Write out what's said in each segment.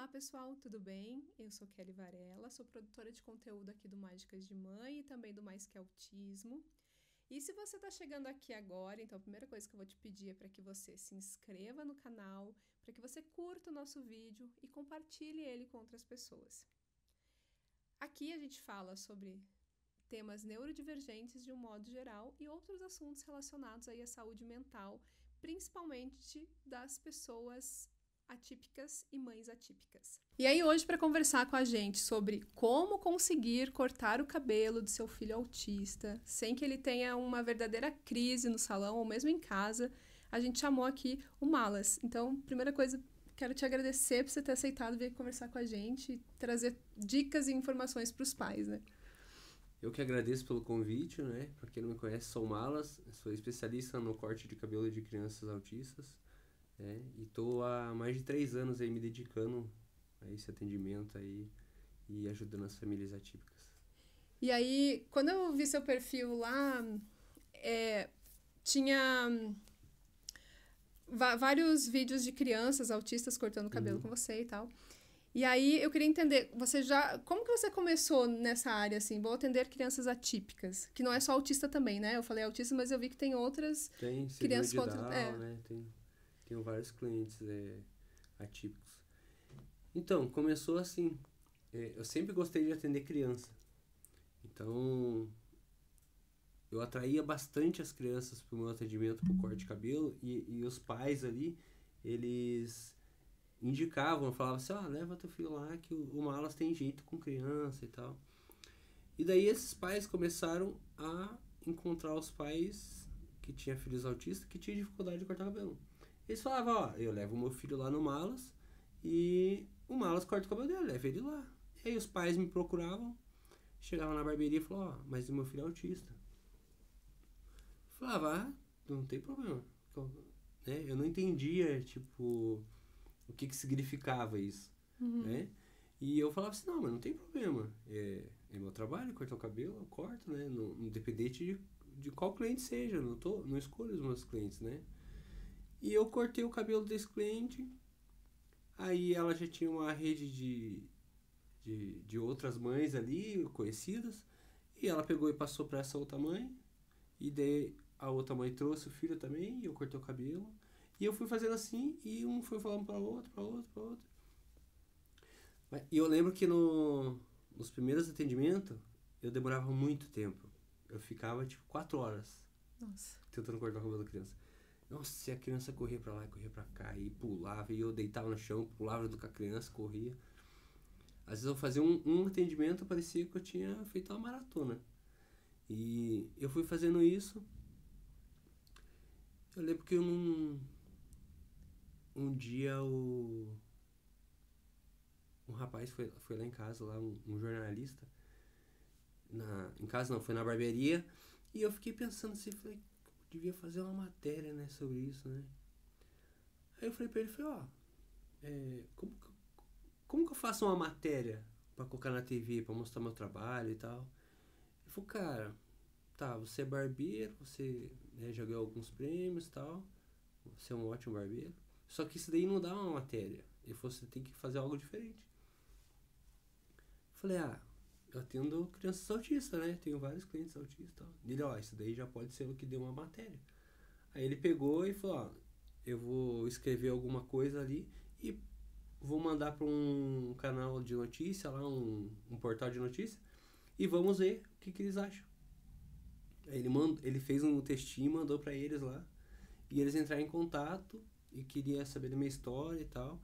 Olá, pessoal, tudo bem? Eu sou Kelly Varela, sou produtora de conteúdo aqui do Mágicas de Mãe e também do Mais Que Autismo. E se você está chegando aqui agora, então a primeira coisa que eu vou te pedir é para que você se inscreva no canal, para que você curta o nosso vídeo e compartilhe ele com outras pessoas. Aqui a gente fala sobre temas neurodivergentes de um modo geral e outros assuntos relacionados aí à saúde mental, principalmente das pessoas atípicas e mães atípicas. E aí hoje para conversar com a gente sobre como conseguir cortar o cabelo do seu filho autista sem que ele tenha uma verdadeira crise no salão ou mesmo em casa, a gente chamou aqui o Malas. Então, primeira coisa, quero te agradecer por você ter aceitado vir conversar com a gente e trazer dicas e informações para os pais, né? Eu que agradeço pelo convite, né? Para quem não me conhece, sou Malas, sou especialista no corte de cabelo de crianças autistas, né? E tô há mais de 3 anos aí me dedicando a esse atendimento aí e ajudando as famílias atípicas. E aí, quando eu vi seu perfil lá, tinha vários vídeos de crianças autistas cortando o cabelo com você e tal. E aí eu queria entender, como que você começou nessa área, assim, vou atender crianças atípicas, que não é só autista também, né? Eu falei autista, mas eu vi que tem outras Tem crianças síndrome com de outras... Down, né? Tenho vários clientes atípicos. Então, começou assim, eu sempre gostei de atender criança. Então, eu atraía bastante as crianças para o meu atendimento para o corte de cabelo e os pais ali, eles indicavam, falavam assim, leva teu filho lá que o Malas tem jeito com criança e tal. E daí esses pais começaram a encontrar os pais que tinham filhos autistas que tinham dificuldade de cortar cabelo. Eles falavam, eu levo o meu filho lá no Malas e o Malas corta o cabelo dele, leva ele lá. E aí os pais me procuravam, chegavam na barbearia e falavam, mas o meu filho é autista. Eu falava, não tem problema. Né? Eu não entendia, tipo, o que significava isso, né? E eu falava assim, não, mas não tem problema. É meu trabalho, cortar o cabelo, eu corto, né? Independente de qual cliente seja, não escolho os meus clientes, né? E eu cortei o cabelo desse cliente, aí ela já tinha uma rede de outras mães ali, conhecidas, e ela pegou e passou para essa outra mãe, e daí a outra mãe trouxe o filho também, e eu cortei o cabelo, e eu fui fazendo assim, e um foi falando para outro, para outro, para outro. E eu lembro que nos primeiros atendimentos, eu demorava muito tempo. Eu ficava, tipo, 4 horas. Nossa. Tentando cortar o cabelo da criança. Nossa, e a criança corria pra lá e corria pra cá, e pulava, e eu deitava no chão, pulava junto com a criança, corria. Às vezes eu fazia um atendimento, parecia que eu tinha feito uma maratona. E eu fui fazendo isso. Eu lembro que um dia um rapaz foi lá em casa, lá um jornalista, em casa não, foi na barbearia, e eu fiquei pensando assim, falei, eu devia fazer uma matéria, né, sobre isso, né. Aí eu falei pra ele, como que eu faço uma matéria pra colocar na TV, pra mostrar meu trabalho e tal. Ele falou, cara, tá, você é barbeiro, você, né, já ganhou alguns prêmios e tal, você é um ótimo barbeiro, só que isso daí não dá uma matéria. Ele falou, você tem que fazer algo diferente. Falei, eu atendo crianças autistas, né? Tenho vários clientes autistas e tal. Ele, isso daí já pode ser o que deu uma matéria. Aí ele pegou e falou, eu vou escrever alguma coisa ali e vou mandar para um canal de notícia lá, um portal de notícia, e vamos ver o que eles acham. Aí ele fez um textinho e mandou para eles lá, e eles entraram em contato e queria saber da minha história e tal.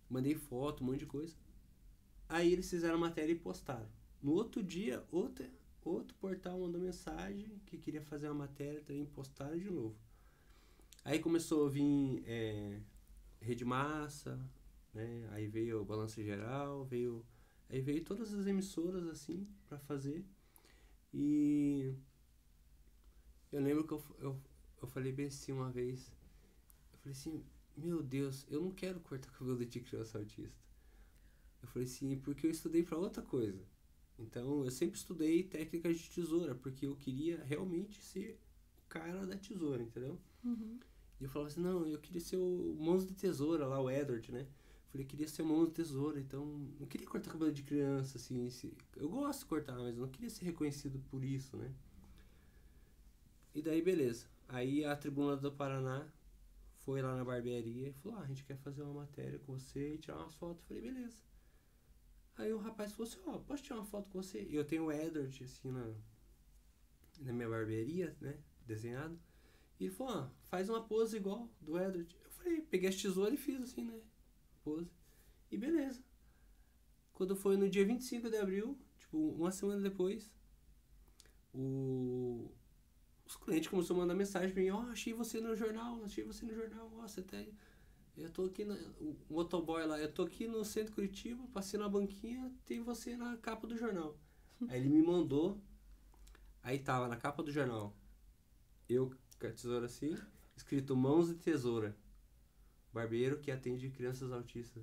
Mandei foto, um monte de coisa. Aí eles fizeram a matéria e postaram. No outro dia, outro portal mandou mensagem que queria fazer uma matéria também, postaram de novo. Aí começou a vir Rede Massa, né? Aí veio o Balanço Geral, aí veio todas as emissoras assim pra fazer. E eu lembro que eu falei bem assim uma vez. Eu falei assim, meu Deus, eu não quero cortar cabelo de criança autista. Eu falei assim, porque eu estudei pra outra coisa. Então, eu sempre estudei técnicas de tesoura, porque eu queria realmente ser o cara da tesoura, entendeu? E eu falava assim, não, eu queria ser o Mãos de Tesoura lá, o Edward, né? Eu falei, queria ser mão de tesoura, então não queria cortar cabelo de criança, assim. Eu gosto de cortar, mas eu não queria ser reconhecido por isso, né? E daí, beleza. Aí a Tribuna do Paraná foi lá na barbearia e falou, a gente quer fazer uma matéria com você e tirar umas fotos. Eu falei, beleza. Aí o rapaz falou assim, posso tirar uma foto com você? E eu tenho o Edward, assim, na minha barbearia, né? Desenhado. E ele falou, faz uma pose igual do Edward. Eu falei, peguei as tesouras e fiz assim, né? Pose. E beleza. Quando foi no dia 25 de abril, tipo, uma semana depois, os clientes começaram a mandar mensagem pra mim, achei você no jornal, nossa, até... Eu tô aqui, o motoboy lá, eu tô aqui no centro de Curitiba, passei na banquinha, tem você na capa do jornal. Aí ele me mandou, aí tava na capa do jornal, eu com a tesoura assim, escrito Mãos de Tesoura, barbeiro que atende crianças autistas.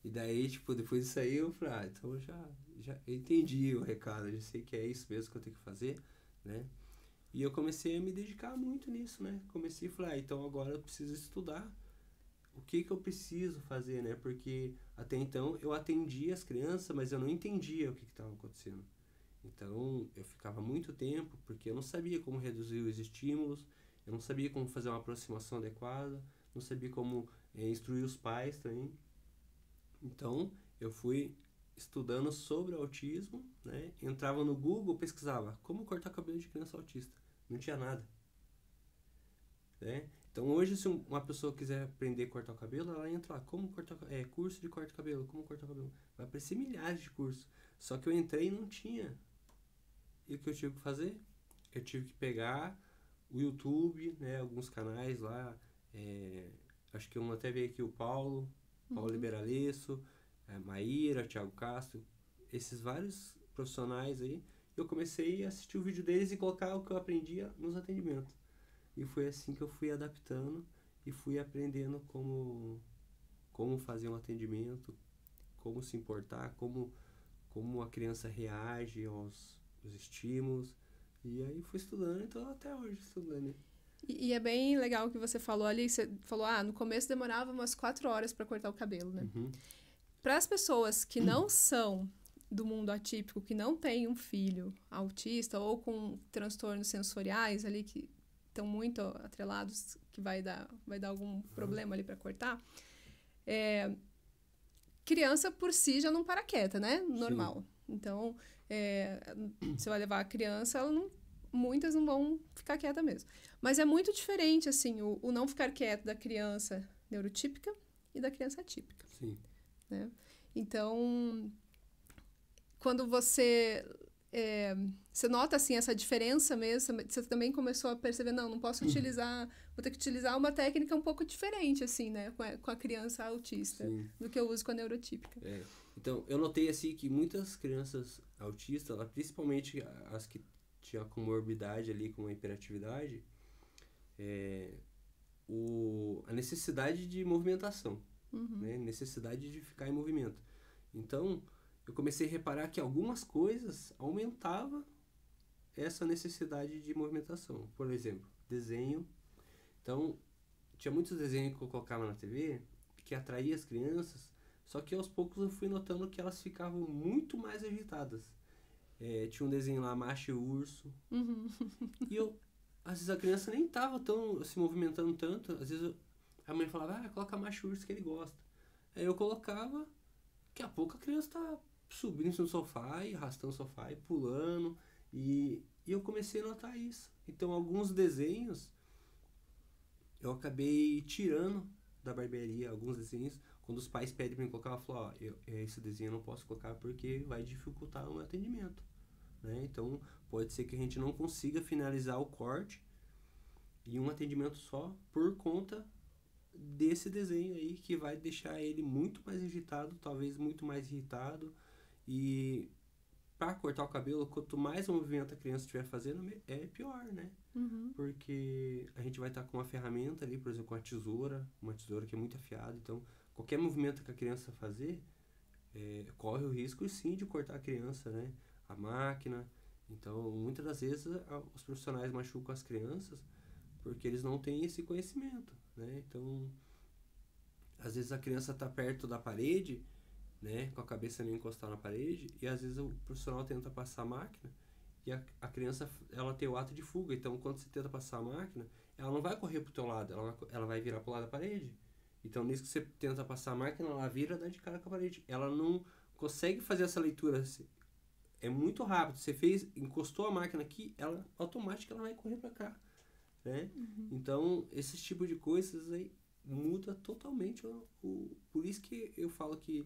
E daí, tipo, depois disso aí eu falei, então já entendi o recado, já sei que é isso mesmo que eu tenho que fazer, né? E eu comecei a me dedicar muito nisso, né? Comecei a falar, então agora eu preciso estudar o que eu preciso fazer, né? Porque até então eu atendia as crianças, mas eu não entendia o que estava acontecendo. Então eu ficava muito tempo, porque eu não sabia como reduzir os estímulos, eu não sabia como fazer uma aproximação adequada, não sabia como instruir os pais também. Então eu fui estudando sobre autismo, né? Entrava no Google, pesquisava como cortar cabelo de criança autista. Não tinha nada, né? Então hoje, se uma pessoa quiser aprender a cortar o cabelo, ela entra lá, como cortar, curso de corte de cabelo, como cortar o cabelo. Vai aparecer milhares de cursos. Só que eu entrei e não tinha. E o que eu tive que fazer? Eu tive que pegar o YouTube, né, alguns canais lá, acho que eu até veio aqui o Paulo Liberalesso, Maíra, Thiago Castro, esses vários profissionais aí. Eu comecei a assistir o vídeo deles e colocar o que eu aprendia nos atendimentos. E foi assim que eu fui adaptando e fui aprendendo como fazer um atendimento, como se importar, como a criança reage aos estímulos. E aí fui estudando, então até hoje estudando, né? E é bem legal o que você falou ali. Você falou, no começo demorava umas 4 horas para cortar o cabelo, né? Para as pessoas que não são do mundo atípico, que não têm um filho autista ou com transtornos sensoriais ali que estão muito atrelados, que vai dar algum problema ali para cortar, criança por si já não para quieta, né? Normal. Sim. Então, você vai levar a criança, muitas não vão ficar quieta mesmo. Mas é muito diferente, assim, o não ficar quieto da criança neurotípica e da criança atípica. Sim. Né? Então, quando você nota, assim, essa diferença mesmo, você também começou a perceber, não posso utilizar, vou ter que utilizar uma técnica um pouco diferente, assim, né, com a criança autista, Sim. do que eu uso com a neurotípica. Então, eu notei, assim, que muitas crianças autistas, principalmente as que tinham comorbidade ali com a hiperatividade, a necessidade de movimentação, né, necessidade de ficar em movimento. Então, eu comecei a reparar que algumas coisas aumentavam essa necessidade de movimentação. Por exemplo, desenho. Então, tinha muitos desenhos que eu colocava na TV que atraía as crianças, só que aos poucos eu fui notando que elas ficavam muito mais agitadas. Tinha um desenho lá, macho e urso. E às vezes a criança nem estava se movimentando tanto. Às vezes a mãe falava, coloca macho e urso que ele gosta. Aí eu colocava, daqui a pouco a criança tá subindo no sofá e arrastando o sofá e pulando. E eu comecei a notar isso. Então, alguns desenhos eu acabei tirando da barbearia, alguns desenhos. Quando os pais pedem para mim colocar, eu falo, esse desenho eu não posso colocar porque vai dificultar o meu atendimento. Né? Então, pode ser que a gente não consiga finalizar o corte em um atendimento só por conta desse desenho aí, que vai deixar ele muito mais agitado, talvez muito mais irritado. E para cortar o cabelo, quanto mais movimento a criança estiver fazendo, é pior, né? Porque a gente vai estar com uma ferramenta ali, por exemplo, com uma tesoura que é muito afiada. Então, qualquer movimento que a criança fazer, corre o risco, sim, de cortar a criança, né? A máquina. Então, muitas das vezes, os profissionais machucam as crianças porque eles não têm esse conhecimento, né? Então, Às vezes a criança tá perto da parede, né, com a cabeça meio encostada na parede, e às vezes o profissional tenta passar a máquina e a criança, ela tem o ato de fuga. Então, quando você tenta passar a máquina, ela não vai correr pro teu lado, ela vai virar pro lado da parede. Então, nisso que você tenta passar a máquina, ela vira, dá de cara com a parede. Ela não consegue fazer essa leitura assim. É muito rápido. Você fez, encostou a máquina aqui, ela automaticamente ela vai correr para cá, né? Então, esses tipos de coisas aí muda totalmente por isso que eu falo que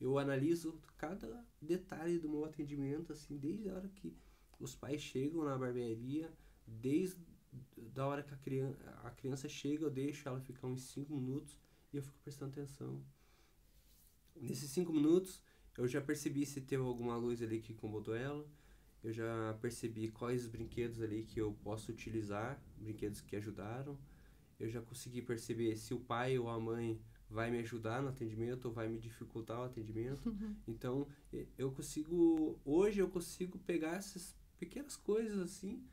eu analiso cada detalhe do meu atendimento, assim, desde a hora que os pais chegam na barbearia, desde da hora que a criança chega, eu deixo ela ficar uns 5 minutos e eu fico prestando atenção. Nesses 5 minutos, eu já percebi se teve alguma luz ali que incomodou ela, eu já percebi quais os brinquedos ali que eu posso utilizar, brinquedos que ajudaram, eu já consegui perceber se o pai ou a mãe vai me ajudar no atendimento ou vai me dificultar o atendimento. Então, hoje eu consigo pegar essas pequenas coisas assim,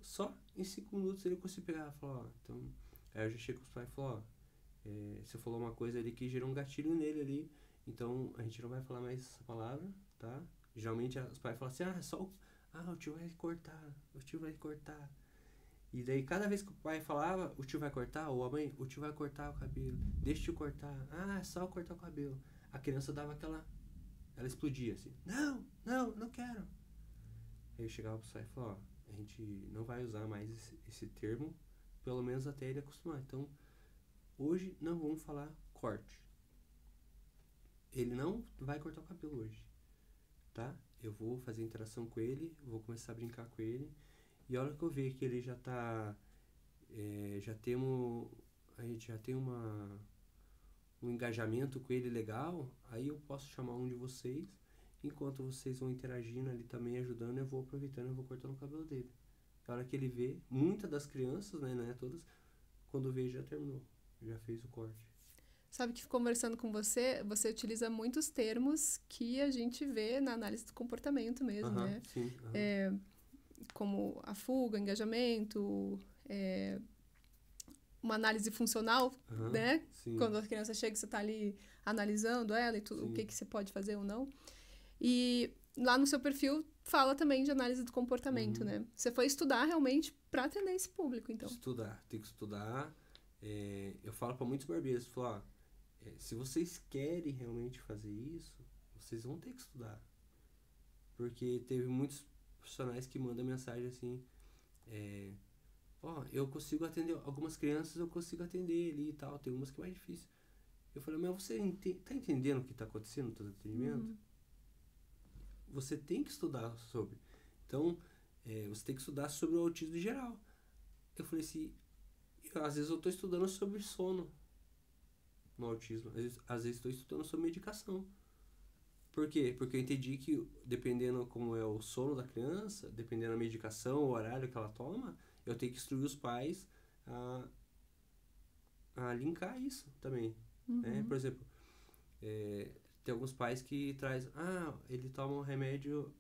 só em 5 minutos eu consigo pegar e falar, ó, então, aí eu já chego com os pais e falo, ó, você falou uma coisa ali que gerou um gatilho nele ali, então a gente não vai falar mais essa palavra, tá? Geralmente os pais falam assim, o tio vai cortar, o tio vai cortar. E daí cada vez que o pai falava, o tio vai cortar, ou a mãe, o tio vai cortar o cabelo, deixa o tio cortar, é só cortar o cabelo. A criança dava ela explodia assim, não quero. Aí eu chegava pro pai e falava, ó, a gente não vai usar mais esse termo, pelo menos até ele acostumar. Então, hoje não vamos falar corte. Ele não vai cortar o cabelo hoje, tá? Eu vou fazer interação com ele, vou começar a brincar com ele. E a hora que eu ver que ele já tá... a gente já tem um engajamento com ele legal, aí eu posso chamar um de vocês. Enquanto vocês vão interagindo ali também, ajudando, eu vou aproveitando, eu vou cortando o cabelo dele. A hora que ele vê, muitas das crianças, né, não é todas, quando vê já terminou, já fez o corte. Sabe que conversando com você, você utiliza muitos termos que a gente vê na análise do comportamento mesmo, né? Sim, Como a fuga, engajamento, uma análise funcional, né? Sim. Quando a criança chega, você está ali analisando ela e tudo, o que você pode fazer ou não. E lá no seu perfil fala também de análise do comportamento, né? Você foi estudar realmente para atender esse público, então. Tem que estudar. Eu falo para muitos barbeiros, se vocês querem realmente fazer isso, vocês vão ter que estudar. Porque teve muitos profissionais que mandam mensagem assim, eu consigo atender algumas crianças, eu consigo atender ali e tal, tem umas que é mais difícil. Eu falei, mas você tá entendendo o que tá acontecendo no teu atendimento? Você tem que estudar sobre. Então, você tem que estudar sobre o autismo em geral. Eu falei assim, às vezes eu tô estudando sobre sono no autismo, às vezes estou estudando sobre medicação. Por quê? Porque eu entendi que dependendo como é o sono da criança, dependendo da medicação, o horário que ela toma, eu tenho que instruir os pais a linkar isso também. Né? Por exemplo, tem alguns pais que traz, ele toma um remédio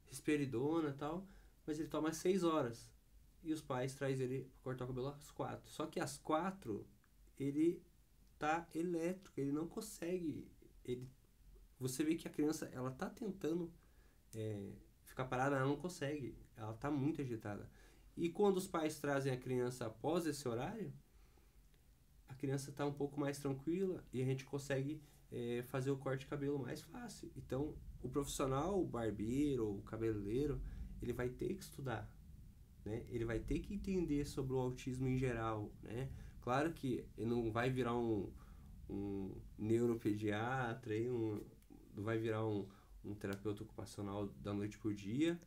risperidona e tal, mas ele toma às 6 horas. E os pais trazem ele para cortar o cabelo às 4. Só que às 4 ele tá elétrico, ele não consegue. Você vê que a criança, ela tá tentando ficar parada, ela não consegue. Ela tá muito agitada. E quando os pais trazem a criança após esse horário, a criança tá um pouco mais tranquila e a gente consegue fazer o corte de cabelo mais fácil. Então, o profissional, o barbeiro, o cabeleireiro, ele vai ter que estudar, né? Ele vai ter que entender sobre o autismo em geral, né? Claro que ele não vai virar um neuropediatra, não vai virar um terapeuta ocupacional da noite pro dia,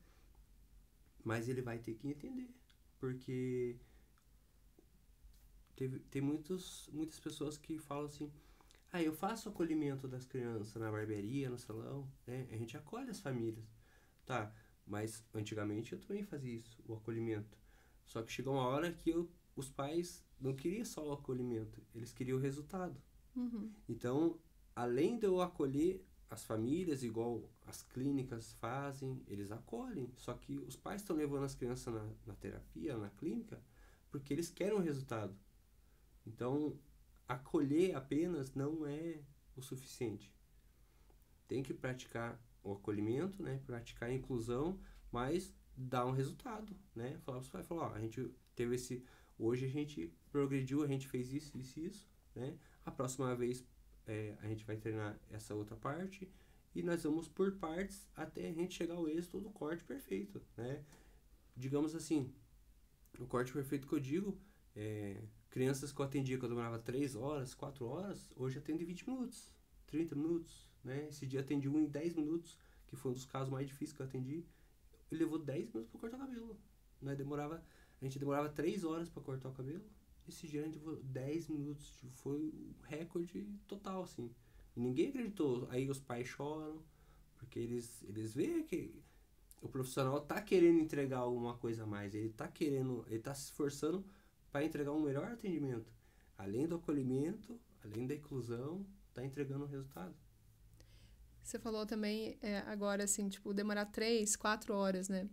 mas ele vai ter que entender, porque tem muitas pessoas que falam assim, eu faço o acolhimento das crianças na barbearia, no salão, né? A gente acolhe as famílias, tá? Mas antigamente eu também fazia isso, o acolhimento. Só que chegou uma hora que os pais não queriam só o acolhimento, eles queriam o resultado. Então, além de eu acolher as famílias, igual as clínicas fazem, eles acolhem. Só que os pais estão levando as crianças na terapia, na clínica, porque eles querem um resultado. Então, acolher apenas não é o suficiente. Tem que praticar o acolhimento, né? Praticar a inclusão, mas dar um resultado, né? Falar para os pais, falar, ó, a gente teve hoje a gente progrediu, a gente fez isso, isso e isso, né? A próxima vez a gente vai treinar essa outra parte e nós vamos por partes até a gente chegar ao êxito do corte perfeito, né? Digamos assim, o corte perfeito que eu digo, crianças que eu atendia que eu demorava 3 horas, 4 horas, hoje atendo em 20 minutos, 30 minutos, né? Esse dia atendi um em 10 minutos, que foi um dos casos mais difíceis que eu atendi. Ele levou 10 minutos para cortar o cabelo. Né? A gente demorava 3 horas para cortar o cabelo. Esse dia a gente levou 10 minutos. Tipo, foi o recorde total, assim. E ninguém acreditou. Aí os pais choram, porque eles veem que o profissional tá querendo entregar alguma coisa a mais. Ele tá se esforçando para entregar um melhor atendimento. Além do acolhimento, além da inclusão, tá entregando um resultado. Você falou também agora, assim, tipo, demorar 3, 4 horas, né?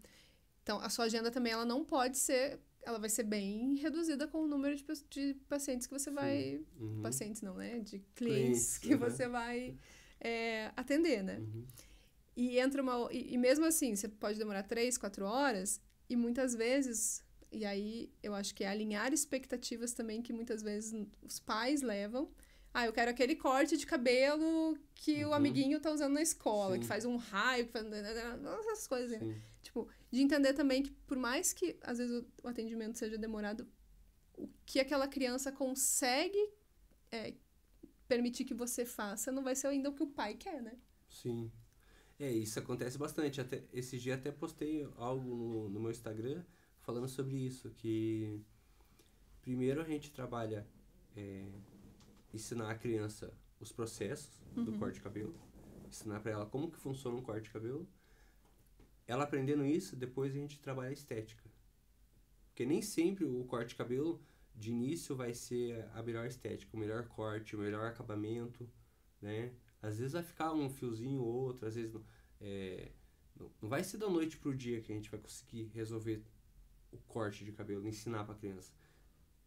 Então, a sua agenda também, ela não pode ser... Ela vai ser bem reduzida com o número de pacientes que você vai... Uhum. Pacientes não, né? De clientes que você vai atender, né? Uhum. E entra e mesmo assim, você pode demorar 3, 4 horas e muitas vezes... E aí, eu acho que é alinhar expectativas também que muitas vezes os pais levam... eu quero aquele corte de cabelo que o amiguinho tá usando na escola, Sim. que faz um raio, que faz essas coisas. Sim. Tipo, de entender também que por mais que às vezes o atendimento seja demorado, o que aquela criança consegue permitir que você faça não vai ser ainda o que o pai quer, né? Sim. Isso acontece bastante. Esses dias até postei algo no meu Instagram falando sobre isso, que primeiro a gente trabalha ensinar a criança os processos do corte de cabelo, ensinar para ela como que funciona um corte de cabelo. Ela aprendendo isso, depois a gente trabalha a estética. Porque nem sempre o corte de cabelo de início vai ser a melhor estética, o melhor corte, o melhor acabamento, né? Às vezes vai ficar um fiozinho ou outro, às vezes não vai ser da noite pro dia que a gente vai conseguir resolver o corte de cabelo, ensinar pra criança.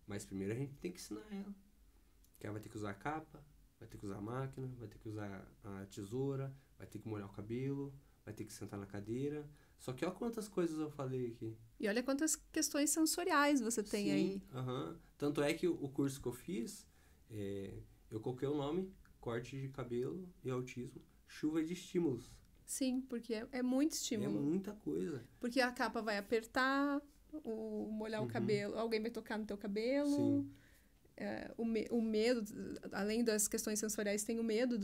Mas primeiro a gente tem que ensinar ela. Que ela vai ter que usar a capa, vai ter que usar a máquina, vai ter que usar a tesoura, vai ter que molhar o cabelo, vai ter que sentar na cadeira. Só que olha quantas coisas eu falei aqui. E olha quantas questões sensoriais você tem. Sim, aí. Tanto é que o curso que eu fiz, eu coloquei o nome Corte de Cabelo e Autismo, Chuva de Estímulos. Sim, porque é muito estímulo. É muita coisa. Porque a capa vai apertar, molhar o cabelo, alguém vai tocar no teu cabelo. Sim. O medo, além das questões sensoriais, tem o medo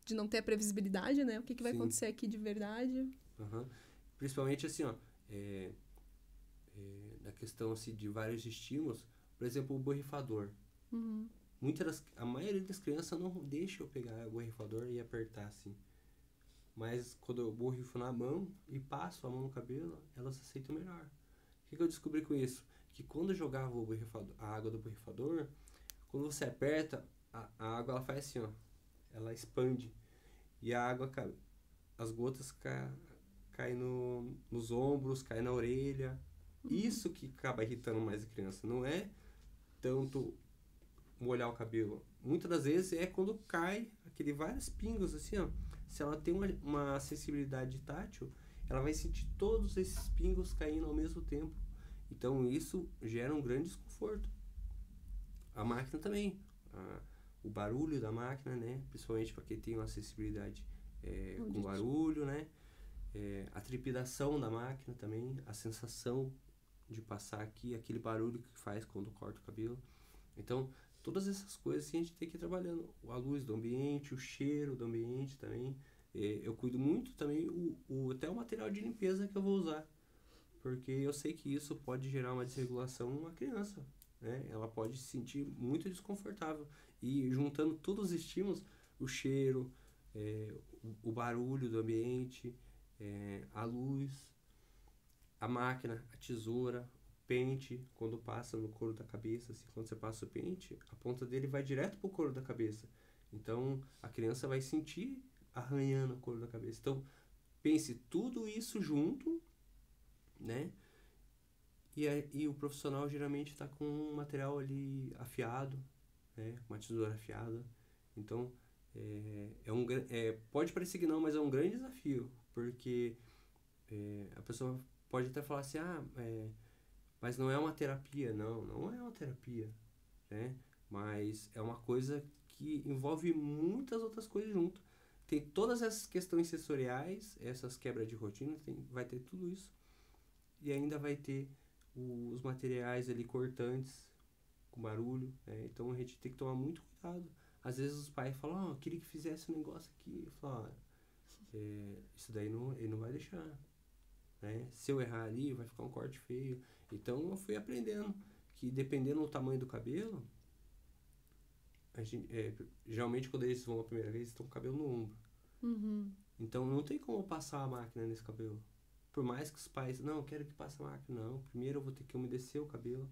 de não ter a previsibilidade, né? O que vai acontecer aqui de verdade. Principalmente assim, na questão assim, de vários estímulos, por exemplo, o borrifador. A maioria das crianças não deixa eu pegar o borrifador e apertar assim. Mas quando eu borrifo na mão e passo a mão no cabelo, elas aceitam melhor. O que eu descobri com isso? Que quando eu jogava a água do borrifador, quando você aperta, a água ela faz assim, ela expande. E a água, as gotas caem nos ombros, caem na orelha. Isso que acaba irritando mais a criança. Não é tanto molhar o cabelo. Muitas das vezes é quando cai vários pingos assim, Se ela tem uma sensibilidade tátil, ela vai sentir todos esses pingos caindo ao mesmo tempo. Então isso gera um grande desconforto. A máquina também. O barulho da máquina, né? Principalmente para quem tem uma sensibilidade com barulho, né? A trepidação da máquina também. A sensação de passar aqui, aquele barulho que faz quando corta o cabelo. Então, todas essas coisas assim, a gente tem que ir trabalhando. A luz do ambiente, o cheiro do ambiente também. Eu cuido muito também até o material de limpeza que eu vou usar. Porque eu sei que isso pode gerar uma desregulação numa criança. Né? Ela pode se sentir muito desconfortável. E juntando todos os estímulos, o cheiro, o barulho do ambiente, a luz, a máquina, a tesoura, o pente, quando passa no couro da cabeça, assim, quando você passa o pente, a ponta dele vai direto pro couro da cabeça. Então, a criança vai sentir arranhando o couro da cabeça. Então, pense tudo isso junto, né? E o profissional geralmente está com um material ali afiado, né? Uma tesoura afiada. Então, pode parecer que não, mas é um grande desafio, porque a pessoa pode até falar assim, mas não é uma terapia. Não, não é uma terapia, né? Mas é uma coisa que envolve muitas outras coisas junto. Tem todas essas questões sensoriais, essas quebras de rotina, vai ter tudo isso. E ainda vai ter os materiais ali cortantes, com barulho, né? Então a gente tem que tomar muito cuidado. Às vezes os pais falam, eu queria que fizesse um negócio aqui. Eu falo, isso daí ele não vai deixar, né? Se eu errar ali, vai ficar um corte feio. Então eu fui aprendendo que dependendo do tamanho do cabelo, geralmente quando eles vão a primeira vez, estão com o cabelo no ombro. Uhum. Então não tem como passar a máquina nesse cabelo. Por mais que os pais, não, eu quero que passe a máquina. Não, primeiro eu vou ter que umedecer o cabelo.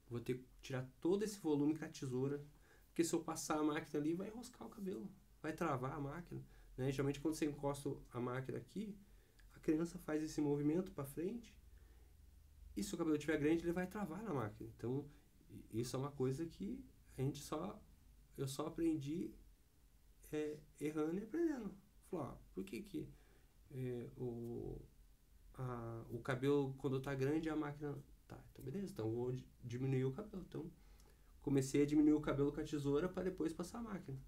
Vou ter que tirar todo esse volume com a tesoura. Porque se eu passar a máquina ali, vai enroscar o cabelo. Vai travar a máquina, né? Geralmente quando você encosta a máquina aqui, a criança faz esse movimento para frente. E se o cabelo estiver grande, ele vai travar na máquina. Então, isso é uma coisa que eu só aprendi errando e aprendendo. Falar, por que o cabelo, quando tá grande, a máquina... Tá, então beleza, então eu vou diminuir o cabelo. Então, comecei a diminuir o cabelo com a tesoura para depois passar a máquina.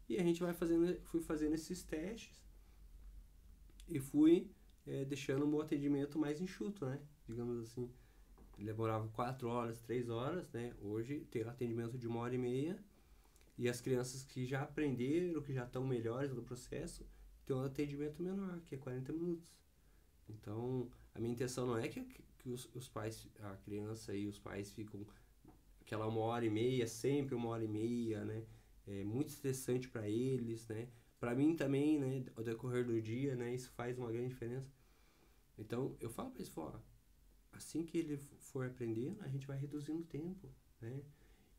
E a gente fui fazendo esses testes e fui deixando o meu atendimento mais enxuto, né? Digamos assim. Ele demorava 4 horas, 3 horas, né? Hoje tem atendimento de 1h30 e as crianças que já aprenderam, que já estão melhores no processo, tem um atendimento menor, que é 40 minutos. Então, a minha intenção não é que os pais, a criança e os pais ficam aquela 1h30, sempre 1h30, né? É muito estressante para eles, né? Para mim também, né? Ao decorrer do dia, né? Isso faz uma grande diferença. Então, eu falo para eles, assim que ele for aprendendo, a gente vai reduzindo o tempo, né?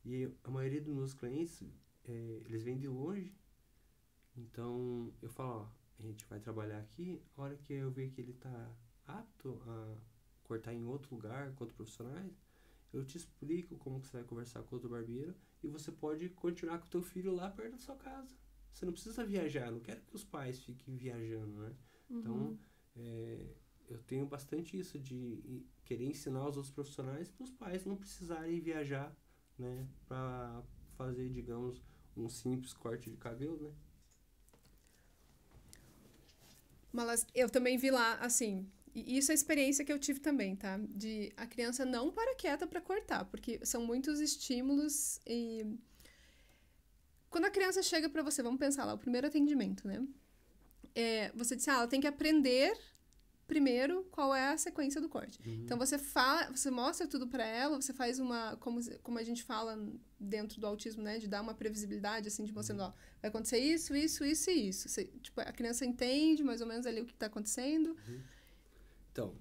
E a maioria dos meus clientes, eles vêm de longe. Então, eu falo, a gente vai trabalhar aqui, a hora que eu ver que ele tá apto a cortar em outro lugar, com outros profissionais, eu te explico como que você vai conversar com outro barbeiro e você pode continuar com o teu filho lá perto da sua casa. Você não precisa viajar, não quero que os pais fiquem viajando, né? Uhum. Então, eu tenho bastante isso de querer ensinar os outros profissionais para os pais não precisarem viajar, né? Para fazer, digamos, um simples corte de cabelo, né? Mas eu também vi lá, assim, e isso é a experiência que eu tive também, tá? De a criança não para quieta para cortar, porque são muitos estímulos e... Quando a criança chega para você, vamos pensar lá, o primeiro atendimento, né? Você disse, ela tem que aprender primeiro qual é a sequência do corte. Uhum. Então, você mostra tudo para ela, você faz como a gente fala dentro do autismo, né? De dar uma previsibilidade, assim, de mostrando, vai acontecer isso, isso, isso e isso. Tipo, a criança entende mais ou menos ali o que está acontecendo. Uhum. Então,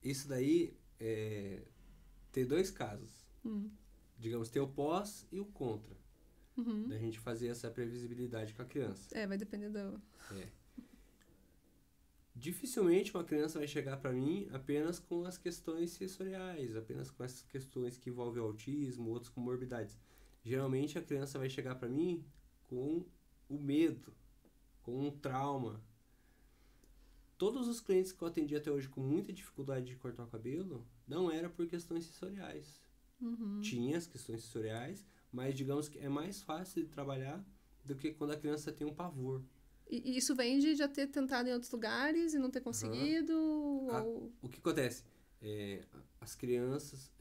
isso daí tem 2 casos. Digamos, tem o pós e o contra. Uhum. Da gente fazer essa previsibilidade com a criança. Vai depender do... Dificilmente uma criança vai chegar para mim apenas com as questões sensoriais, apenas com essas questões que envolvem autismo, outras comorbidades. Geralmente a criança vai chegar para mim com o medo, com um trauma. Todos os clientes que eu atendi até hoje com muita dificuldade de cortar o cabelo, não era por questões sensoriais. Uhum. Tinha as questões sensoriais, mas digamos que é mais fácil de trabalhar do que quando a criança tem um pavor. E isso vem de já ter tentado em outros lugares e não ter conseguido? Ou... O que acontece? As crianças,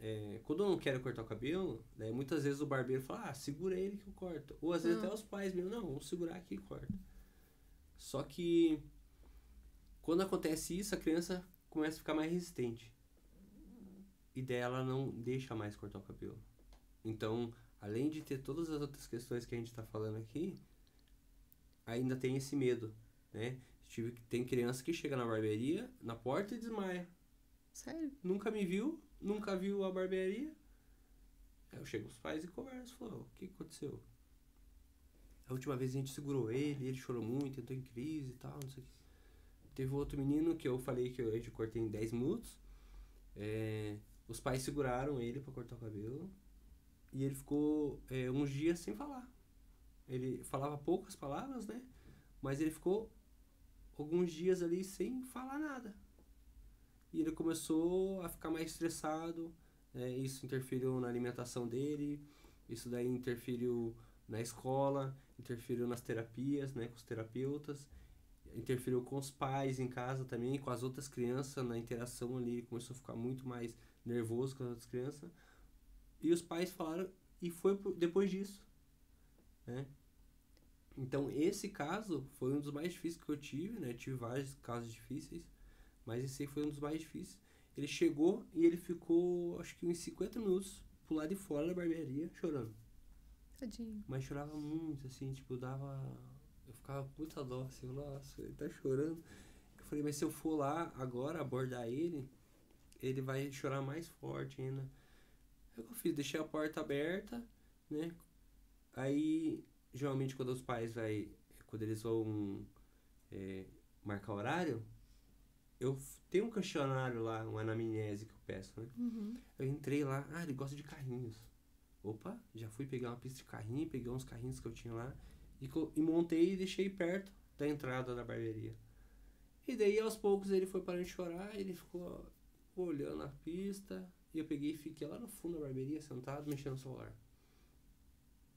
quando não querem cortar o cabelo, né, muitas vezes o barbeiro fala, segura ele que eu corto. Ou às vezes até os pais mesmo, não, vamos segurar aqui e corta. Só que quando acontece isso, a criança começa a ficar mais resistente. E daí ela não deixa mais cortar o cabelo. Então, além de ter todas as outras questões que a gente está falando aqui, ainda tem esse medo, né? Tem criança que chega na barbearia, na porta e desmaia. Sério? Nunca me viu, nunca viu a barbearia. Aí eu chego os pais e converso, falo, o que aconteceu? A última vez a gente segurou ele chorou muito, entrou em crise e tal, não sei o que. Teve outro menino que eu falei que eu cortei em 10 minutos. Os pais seguraram ele pra cortar o cabelo. E ele ficou uns dias sem falar. Ele falava poucas palavras, né? Mas ele ficou alguns dias ali sem falar nada. E ele começou a ficar mais estressado, né? Isso interferiu na alimentação dele, isso daí interferiu na escola, interferiu nas terapias, né? Com os terapeutas, interferiu com os pais em casa também, com as outras crianças, na interação ali, ele começou a ficar muito mais nervoso com as outras crianças. E os pais falaram, e foi depois disso, né? Então, esse caso foi um dos mais difíceis que eu tive, né? Tive vários casos difíceis, mas esse aí foi um dos mais difíceis. Ele chegou e ele ficou, acho que uns 50 minutos pro lado de fora da barbearia, chorando. Tadinho. Mas chorava muito, assim, tipo, dava... Eu ficava com muita dó, assim, nossa, ele tá chorando. Eu falei, mas se eu for lá agora abordar ele, ele vai chorar mais forte ainda. É o que eu fiz, deixei a porta aberta, né? Aí, geralmente, quando os pais quando eles vão marcar horário, eu tenho um questionário lá, uma anamnese que eu peço, né? Uhum. Eu entrei lá, ele gosta de carrinhos. Opa, já fui pegar uma pista de carrinho, peguei uns carrinhos que eu tinha lá e montei e deixei perto da entrada da barbearia. E daí, aos poucos, ele foi parando de chorar, ele ficou olhando a pista, e eu peguei e fiquei lá no fundo da barbearia, sentado, mexendo no celular.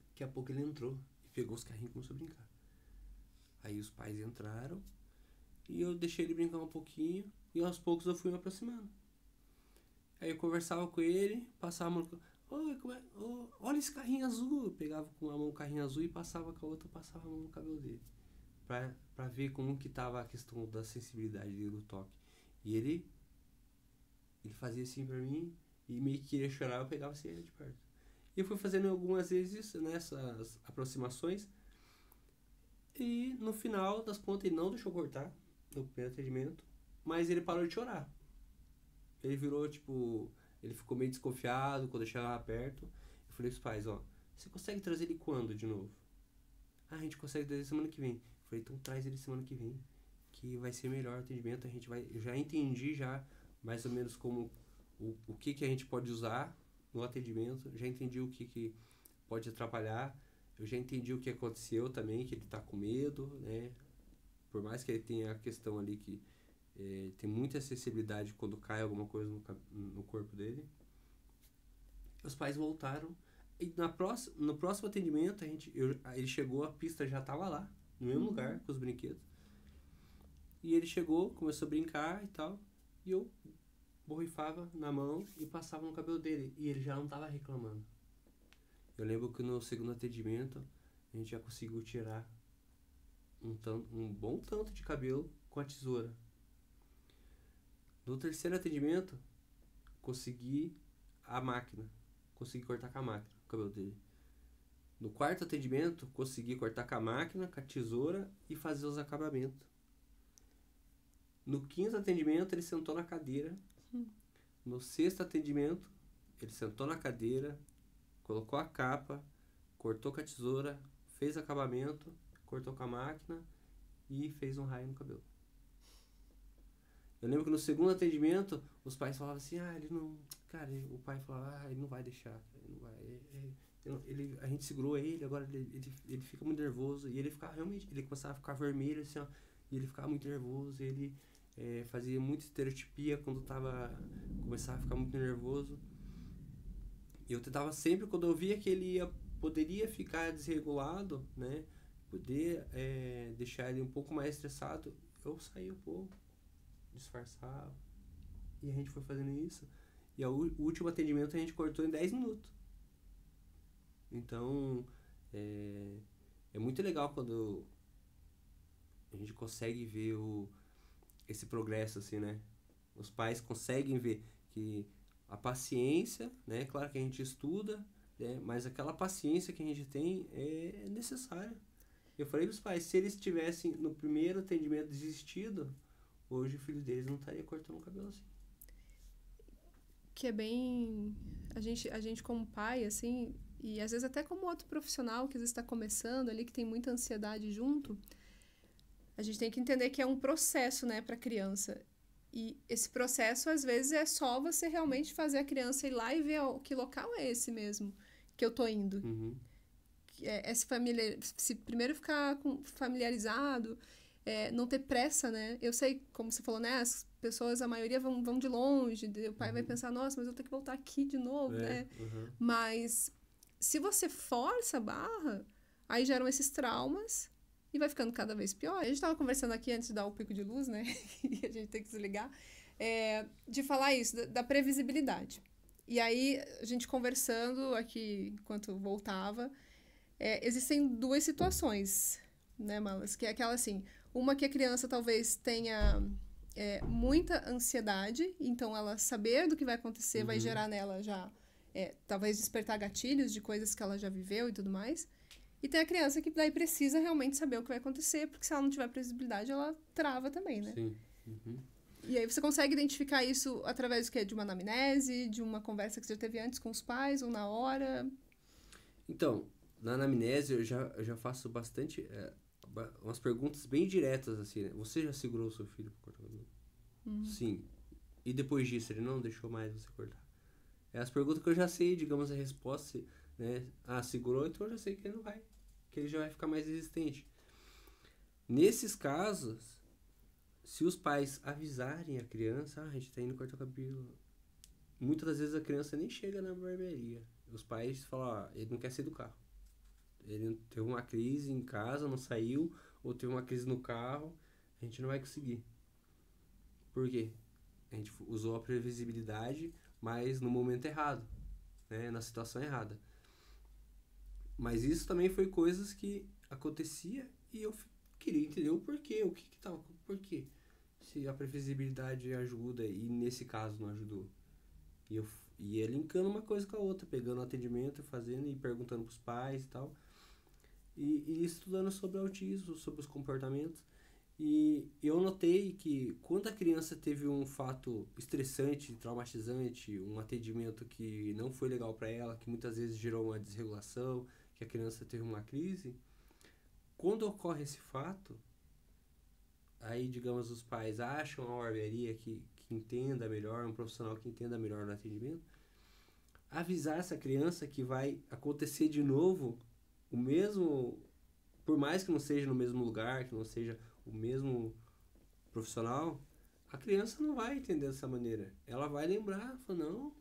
Daqui a pouco ele entrou e pegou os carrinhos e começou a brincar. Aí os pais entraram e eu deixei ele brincar um pouquinho e aos poucos eu fui me aproximando. Aí eu conversava com ele, passava a mão... olha esse carrinho azul. Eu pegava com a mão o carrinho azul e passava com a outra, passava a mão no cabelo dele. Pra ver como que tava a questão da sensibilidade dele, do toque. E ele fazia assim pra mim e meio que queria chorar, eu pegava assim de perto. E eu fui fazendo algumas vezes nessas aproximações. E no final das contas ele não deixou cortar no primeiro atendimento, mas ele parou de chorar. Ele virou, tipo, ele ficou meio desconfiado quando eu chegava perto. Eu falei pros pais, você consegue trazer ele quando de novo? A gente consegue trazer semana que vem. Eu falei, então traz ele semana que vem, que vai ser melhor o atendimento. Eu já entendi já mais ou menos como o que a gente pode usar no atendimento, já entendi o que pode atrapalhar, eu já entendi o que aconteceu também, que ele tá com medo, né? Por mais que ele tenha a questão ali que tem muita acessibilidade quando cai alguma coisa no corpo dele. Os pais voltaram e no próximo atendimento ele chegou, a pista já tava lá, no mesmo lugar, com os brinquedos. E ele chegou, começou a brincar e tal, e eu borrifava na mão e passava no cabelo dele. E ele já não tava reclamando. Eu lembro que no segundo atendimento, a gente já conseguiu tirar um bom tanto de cabelo com a tesoura. No terceiro atendimento, consegui a máquina. Consegui cortar com a máquina o cabelo dele. No quarto atendimento, consegui cortar com a máquina, com a tesoura e fazer os acabamentos. No quinto atendimento, ele sentou na cadeira. No sexto atendimento, ele sentou na cadeira, colocou a capa, cortou com a tesoura, fez acabamento, cortou com a máquina e fez um raio no cabelo. Eu lembro que no segundo atendimento, os pais falavam assim, ele não... Cara, o pai falava, ele não vai deixar, ele não vai... a gente segurou ele, agora ele fica muito nervoso. E ele ficava realmente, ele começava a ficar vermelho, assim, e ele ficava muito nervoso, ele fazia muita estereotipia quando começava a ficar muito nervoso. E eu tentava sempre, quando eu via que ele poderia ficar desregulado, né, poder deixar ele um pouco mais estressado, eu saía um pouco, disfarçava. E a gente foi fazendo isso. E o último atendimento a gente cortou em 10 minutos. Então, é muito legal quando a gente consegue ver esse progresso, assim, né? Os pais conseguem ver que a paciência, né? Claro que a gente estuda, né? Mas aquela paciência que a gente tem é necessária. Eu falei para os pais, se eles tivessem no primeiro atendimento desistido, hoje o filho deles não estaria cortando o cabelo assim. Que é bem... A gente como pai, assim, e às vezes até como outro profissional que às vezes está começando ali, que tem muita ansiedade junto, a gente tem que entender que é um processo, né, para a criança. E esse processo, às vezes, é só você realmente fazer a criança ir lá e ver que local é esse mesmo. que eu tô indo. Uhum. Se primeiro ficar familiarizado, não ter pressa, né? Eu sei, como você falou, né? As pessoas, a maioria vão de longe, o pai vai pensar, nossa, mas eu tenho que voltar aqui de novo, né? Uhum. Mas se você força a barra, aí geram esses traumas e vai ficando cada vez pior. A gente tava conversando aqui antes de dar o pico de luz, né? E a gente tem que desligar. De falar isso, da previsibilidade. E aí, a gente conversando aqui, enquanto voltava, existem duas situações, né, Malas? Que é aquela assim, uma que a criança talvez tenha muita ansiedade, então ela saber do que vai acontecer vai gerar nela já, talvez despertar gatilhos de coisas que ela já viveu e tudo mais. E tem a criança que daí precisa realmente saber o que vai acontecer, porque se ela não tiver previsibilidade, ela trava também, né? Sim. Uhum. E aí você consegue identificar isso através do quê? De uma anamnese, de uma conversa que você já teve antes com os pais, ou na hora? Então, na anamnese eu já faço bastante... umas perguntas bem diretas, assim, né? Você já segurou o seu filho para cortar o cabelo? Sim. E depois disso, ele não deixou mais você cortar? É as perguntas que eu já sei, digamos, a resposta, né? Ah, segurou, então eu já sei que ele não vai. Que ele já vai ficar mais resistente. Nesses casos, se os pais avisarem a criança, a gente tá indo cortar o cabelo. Muitas das vezes a criança nem chega na barbearia. Os pais falam, ele não quer sair do carro. Ele teve uma crise em casa, não saiu, ou teve uma crise no carro, a gente não vai conseguir. Por quê? A gente usou a previsibilidade, mas no momento errado, né? Na situação errada. Mas isso também foi coisas que acontecia e eu queria entender o porquê, o que tava, por quê? Se a previsibilidade ajuda e nesse caso não ajudou. E eu ia linkando uma coisa com a outra, pegando o atendimento, fazendo e perguntando pros pais e tal. E estudando sobre autismo, sobre os comportamentos. E eu notei que quando a criança teve um fato estressante, traumatizante, um atendimento que não foi legal para ela, que muitas vezes gerou uma desregulação, que a criança teve uma crise, quando ocorre esse fato, aí, digamos, os pais acham uma barbearia que entenda melhor, um profissional que entenda melhor o atendimento, avisar essa criança que vai acontecer de novo o mesmo, por mais que não seja no mesmo lugar, que não seja o mesmo profissional, a criança não vai entender dessa maneira. Ela vai lembrar, fala, não.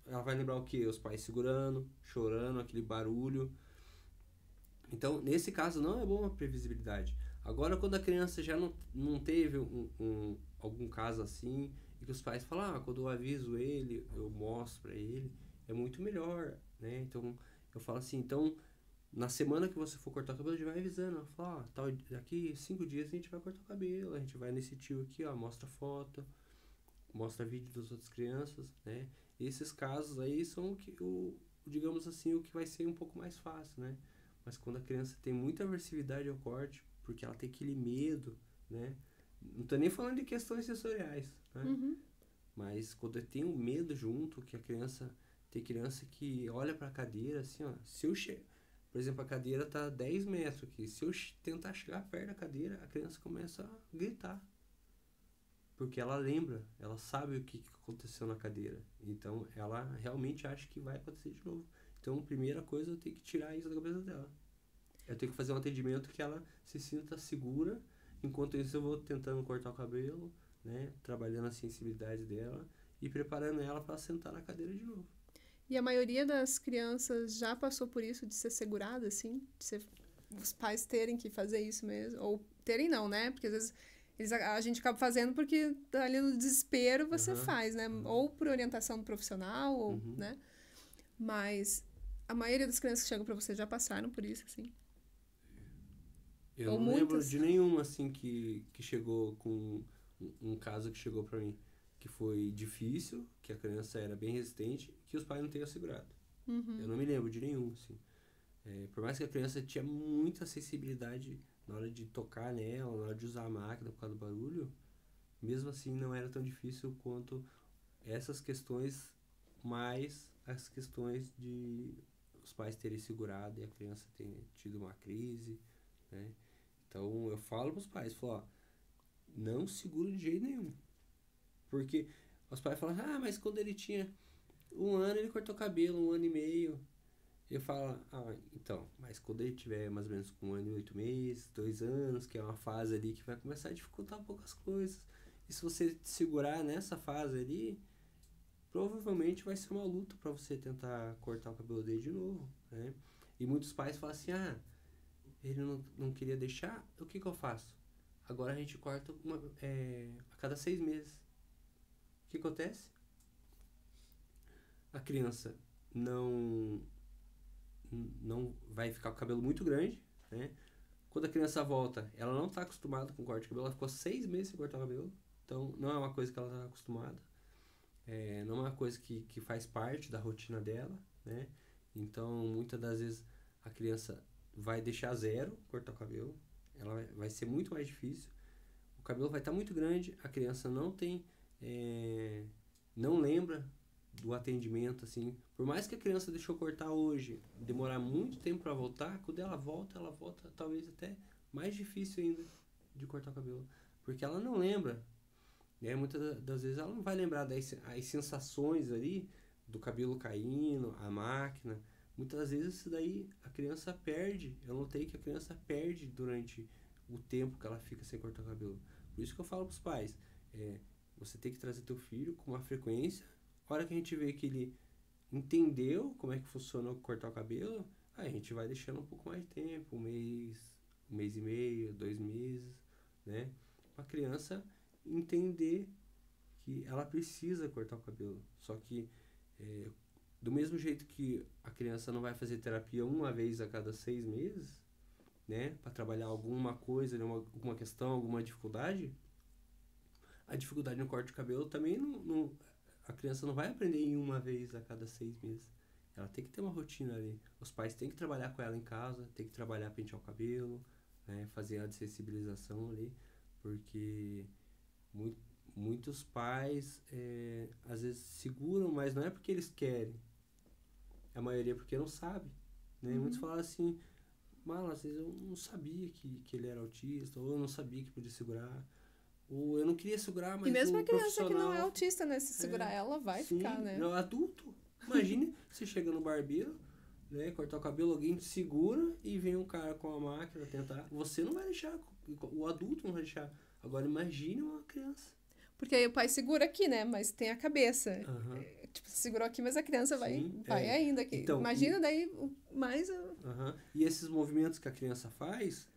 Ela vai lembrar o quê? Os pais segurando, chorando, aquele barulho. Então, nesse caso, não é bom a previsibilidade. Agora, quando a criança já não teve algum caso assim, e que os pais falam, quando eu aviso ele, eu mostro pra ele, é muito melhor, né? Então, eu falo assim, então, na semana que você for cortar o cabelo, a gente vai avisando. Ela fala, daqui 5 dias a gente vai cortar o cabelo, a gente vai nesse tio aqui, mostra foto, mostra vídeo das outras crianças, né? Esses casos aí são digamos assim, o que vai ser um pouco mais fácil, né? Mas quando a criança tem muita aversividade ao corte, porque ela tem aquele medo, né? Não tô nem falando de questões sensoriais, né? Uhum. Mas quando tem um medo junto, que a criança... Tem criança que olha pra cadeira assim, se eu por exemplo, a cadeira tá 10 metros aqui. Se eu tentar chegar perto da cadeira, a criança começa a gritar. Porque ela lembra, ela sabe o que aconteceu na cadeira. Então, ela realmente acha que vai acontecer de novo. Então, primeira coisa, eu tenho que tirar isso da cabeça dela. Eu tenho que fazer um atendimento que ela se sinta segura. Enquanto isso, eu vou tentando cortar o cabelo, né? Trabalhando a sensibilidade dela e preparando ela para sentar na cadeira de novo. E a maioria das crianças já passou por isso, de ser segurada, assim? Os pais terem que fazer isso mesmo? Ou terem não, né? Porque às vezes a gente acaba fazendo porque ali no desespero você faz, né? Ou por orientação do profissional, ou, né? Mas a maioria das crianças que chegam pra você já passaram por isso, assim? Eu ou não muitas? lembro de nenhuma, assim, que chegou com um caso que chegou pra mim. Que foi difícil, que a criança era bem resistente, que os pais não tenham segurado. Eu não me lembro de nenhum, assim. Por mais que a criança tinha muita sensibilidade na hora de tocar nela, na hora de usar a máquina por causa do barulho, mesmo assim não era tão difícil quanto essas questões, mais as questões de os pais terem segurado e a criança ter tido uma crise, né? Então eu falo pros pais, falo, não segura de jeito nenhum. Porque os pais falam, mas quando ele tinha 1 ano ele cortou cabelo, 1 ano e meio. Eu falo, então, mas quando ele tiver mais ou menos com 1 ano e 8 meses, 2 anos, que é uma fase ali que vai começar a dificultar um pouco as coisas. E se você te segurar nessa fase ali, provavelmente vai ser uma luta para você tentar cortar o cabelo dele de novo, né? E muitos pais falam assim, ele não queria deixar, o que eu faço? Agora a gente corta a cada 6 meses. O que acontece? A criança não vai ficar com o cabelo muito grande, né? Quando a criança volta, ela não está acostumada com corte de cabelo, ela ficou 6 meses sem cortar o cabelo, então não é uma coisa que ela está acostumada, não é uma coisa que faz parte da rotina dela, né? Então, muitas das vezes a criança vai deixar zero cortar o cabelo, ela vai ser muito mais difícil, o cabelo vai estar muito grande, a criança não lembra do atendimento, assim, por mais que a criança deixou cortar hoje, demorar muito tempo para voltar, quando ela volta talvez até mais difícil ainda de cortar o cabelo, porque ela não lembra, né? Muitas das vezes ela não vai lembrar das sensações ali, do cabelo caindo, a máquina, muitas das vezes isso daí a criança perde, eu notei que a criança perde durante o tempo que ela fica sem cortar o cabelo, por isso que eu falo para os pais, você tem que trazer teu filho com uma frequência. A hora que a gente vê que ele entendeu como é que funciona cortar o cabelo, a gente vai deixando um pouco mais de tempo, um mês e meio, 2 meses, né? Para a criança entender que ela precisa cortar o cabelo. Só que, do mesmo jeito que a criança não vai fazer terapia uma vez a cada 6 meses, né? Para trabalhar alguma coisa, alguma questão, alguma dificuldade, a dificuldade no corte de cabelo também a criança não vai aprender em uma vez a cada 6 meses. Ela tem que ter uma rotina ali. Os pais têm que trabalhar com ela em casa, tem que trabalhar pentear o cabelo, né, fazer a dessensibilização ali, porque muitos pais às vezes seguram, mas não é porque eles querem. A maioria é porque não sabe. Né? Muitos falam assim, às vezes eu não sabia que ele era autista, ou eu não sabia que podia segurar. Ou eu não queria segurar, mas e mesmo o a criança que não é profissional... autista, né? Se segurar ela, vai ficar, né? Não, adulto. Imagine, você chega no barbeiro, né, cortar o cabelo, alguém te segura e vem um cara com a máquina tentar. Você não vai deixar, o adulto não vai deixar. Agora imagine uma criança. Porque aí o pai segura aqui, né? Mas tem a cabeça. Tipo, segurou aqui, mas a criança vai ainda aqui. Então, imagina daí mais... E esses movimentos que a criança faz...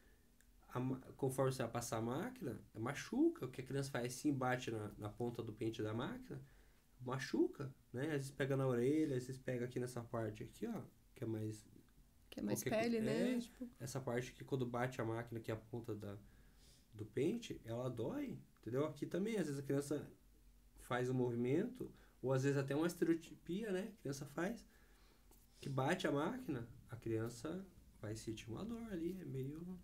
conforme você vai passar a máquina, machuca. O que a criança faz assim, bate na ponta do pente da máquina, machuca, né? Às vezes pega na orelha, às vezes pega aqui nessa parte aqui, ó, que é mais pele, né? Tipo... Essa parte que quando bate a máquina, que é a ponta do pente, ela dói, entendeu? Aqui também, às vezes a criança faz um movimento, ou às vezes até uma estereotipia, né? A criança faz, que bate a máquina, a criança vai sentir uma dor ali, é meio...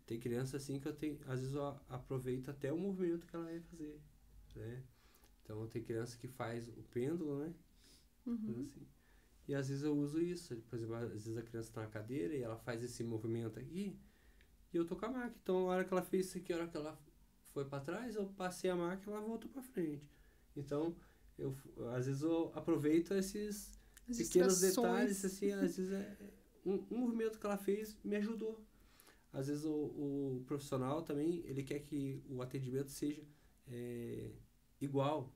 tem criança assim que às vezes eu aproveito até o movimento que ela vai fazer, né? Então tem criança que faz o pêndulo, né? Assim. E às vezes eu uso isso, por exemplo, às vezes a criança está na cadeira e ela faz esse movimento aqui e eu tô com a máquina, então a hora que ela fez isso aqui, a hora que ela foi para trás, eu passei a máquina e ela voltou para frente. Então às vezes eu aproveito esses pequenos detalhes, assim, às vezes um movimento que ela fez me ajudou. Às vezes o profissional também, ele quer que o atendimento seja igual.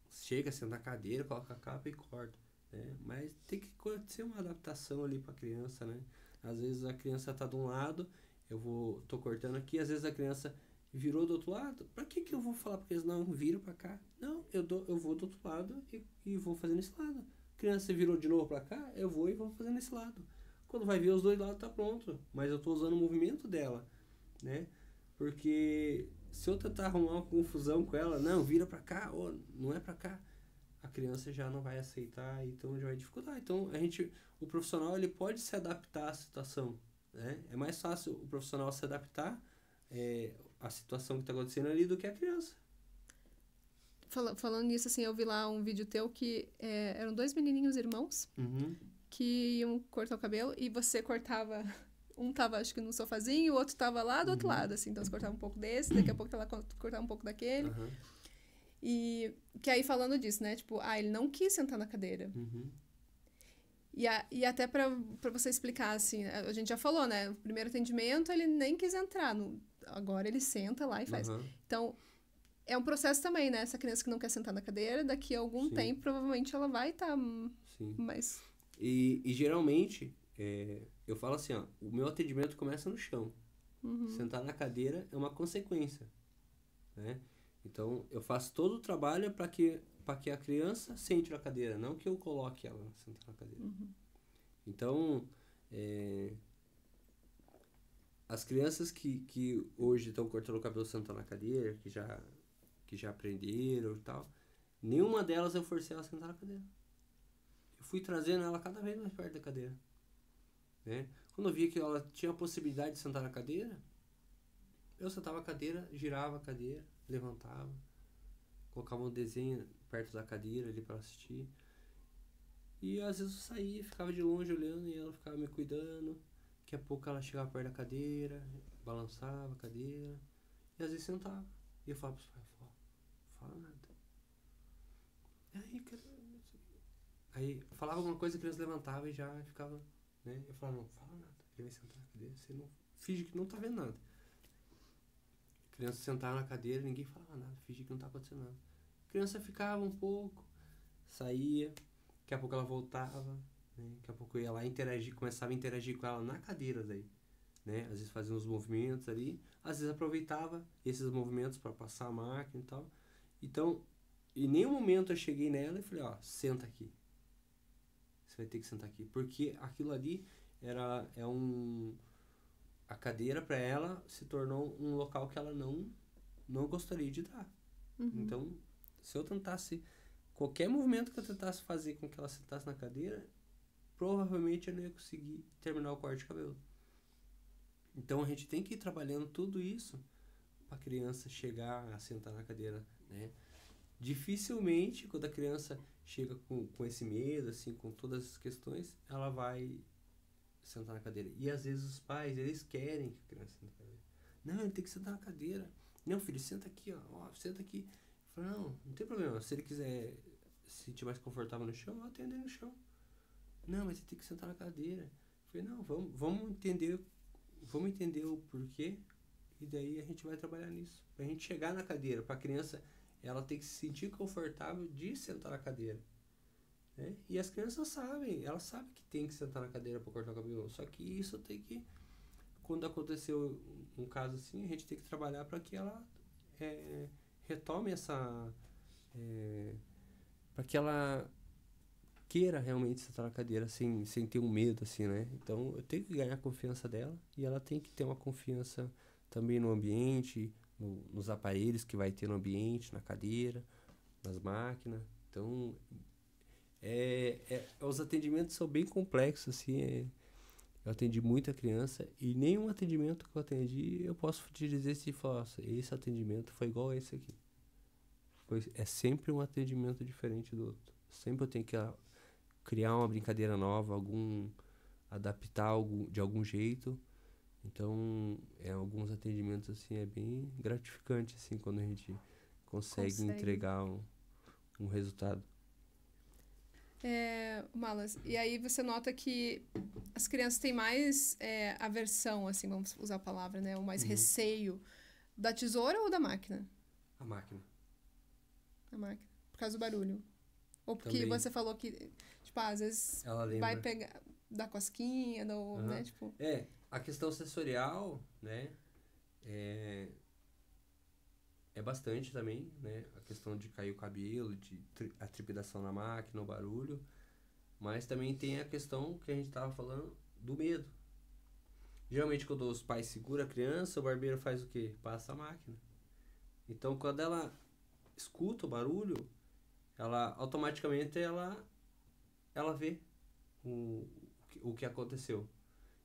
Chega, senta na cadeira, coloca a capa e corta. Né? Mas tem que acontecer uma adaptação ali para a criança, né? Às vezes a criança tá de um lado, tô cortando aqui, às vezes a criança virou do outro lado. Para que eu vou falar para eles, não, vira para cá? Não, eu vou do outro lado e vou fazer nesse lado. A criança virou de novo para cá, eu vou e vou fazer nesse lado. Quando vai ver os dois lados tá pronto, mas eu tô usando o movimento dela, né? Porque se eu tentar arrumar uma confusão com ela, não, vira pra cá, ou não é pra cá, a criança já não vai aceitar, então já vai dificultar. Então o profissional ele pode se adaptar à situação, né? É mais fácil o profissional se adaptar à situação que está acontecendo ali do que a criança. Falando nisso, assim, eu vi lá um vídeo teu que eram 2 menininhos irmãos que iam cortar o cabelo e você cortava... Um tava, acho que no sofazinho, o outro tava lá do outro lado, assim. Então, você cortava um pouco desse, daqui a pouco ela cortava um pouco daquele. E que aí falando disso, né? Tipo, ele não quis sentar na cadeira. Uhum. E até pra você explicar, assim, a gente já falou, né? O primeiro atendimento, ele nem quis entrar. Agora ele senta lá e faz. Uhum. Então, é um processo também, né? Essa criança que não quer sentar na cadeira, daqui a algum Sim. tempo, provavelmente ela vai estar Sim. mais... E geralmente, eu falo assim, ó, o meu atendimento começa no chão. Sentar na cadeira é uma consequência, né? Então, eu faço todo o trabalho para que a criança sente na cadeira, não que eu coloque ela sentar na cadeira. Então, as crianças que hoje estão cortando o cabelo sentando na cadeira, que já aprenderam e tal, nenhuma delas eu forcei ela a sentar na cadeira. Eu fui trazendo ela cada vez mais perto da cadeira, né? Quando eu via que ela tinha a possibilidade de sentar na cadeira, eu sentava a cadeira, girava a cadeira, levantava, colocava um desenho perto da cadeira ali para assistir. E às vezes eu saía, ficava de longe olhando e ela ficava me cuidando. Daqui a pouco ela chegava perto da cadeira, balançava a cadeira e às vezes sentava. E eu falava para os pais, fala nada. Aí falava alguma coisa, a criança levantava e já ficava, né? Eu falava, não, fala nada. Ele vai sentar na cadeira, você não finge que não tá vendo nada. A criança sentava na cadeira, ninguém falava nada, fingia que não tá acontecendo nada. A criança ficava um pouco, saía, daqui a pouco ela voltava, né? Daqui a pouco eu ia lá interagir, começava a interagir com ela na cadeira daí, né? Às vezes fazia uns movimentos ali, às vezes aproveitava esses movimentos para passar a máquina e tal. Então, em nenhum momento eu cheguei nela e falei, ó, senta aqui. Você vai ter que sentar aqui. Porque aquilo ali a cadeira para ela se tornou um local que ela não gostaria de dar. Então, se eu tentasse, qualquer movimento que eu tentasse fazer com que ela sentasse na cadeira, provavelmente eu não ia conseguir terminar o corte de cabelo. Então, a gente tem que ir trabalhando tudo isso para a criança chegar a sentar na cadeira, né? Dificilmente, quando a criança chega com esse medo, assim, com todas as questões, ela vai sentar na cadeira. E às vezes os pais, eles querem que a criança sente na cadeira. Não, ele tem que sentar na cadeira. Não, filho, senta aqui, ó, senta aqui. Eu falo, não tem problema. Se ele quiser se sentir mais confortável no chão, eu atendo ele no chão. Não, mas você tem que sentar na cadeira. Eu falei, não, vamos entender o porquê e daí a gente vai trabalhar nisso. Pra gente chegar na cadeira, pra criança, ela tem que se sentir confortável de sentar na cadeira. Né? E as crianças sabem, elas sabem que tem que sentar na cadeira para cortar o cabelo. Só que isso tem que, quando aconteceu um caso assim, a gente tem que trabalhar para que ela retome essa, para que ela queira realmente sentar na cadeira sem ter um medo, assim, né? Então eu tenho que ganhar a confiança dela e ela tem que ter uma confiança também no ambiente, nos aparelhos que vai ter no ambiente, na cadeira, nas máquinas. Então os atendimentos são bem complexos, assim. Eu atendi muita criança e nenhum atendimento que eu atendi eu posso te dizer se esse atendimento foi igual a esse aqui. É sempre um atendimento diferente do outro. Sempre eu tenho que criar uma brincadeira nova, adaptar algo de algum jeito. Então, alguns atendimentos assim é bem gratificante assim quando a gente consegue entregar um resultado. Malas, e aí você nota que as crianças têm mais aversão, assim, vamos usar a palavra, né? Ou mais receio da tesoura ou da máquina? A máquina. A máquina, por causa do barulho. Ou porque também você falou que, tipo, às vezes vai pegar, dar cosquinha, né? Tipo... A questão sensorial, né? É bastante também, né? A questão de cair o cabelo, a trepidação na máquina, o barulho. Mas também tem a questão que a gente tava falando do medo. Geralmente quando os pais seguram a criança, o barbeiro faz o quê? Passa a máquina. Então quando ela escuta o barulho, ela automaticamente ela vê o que aconteceu.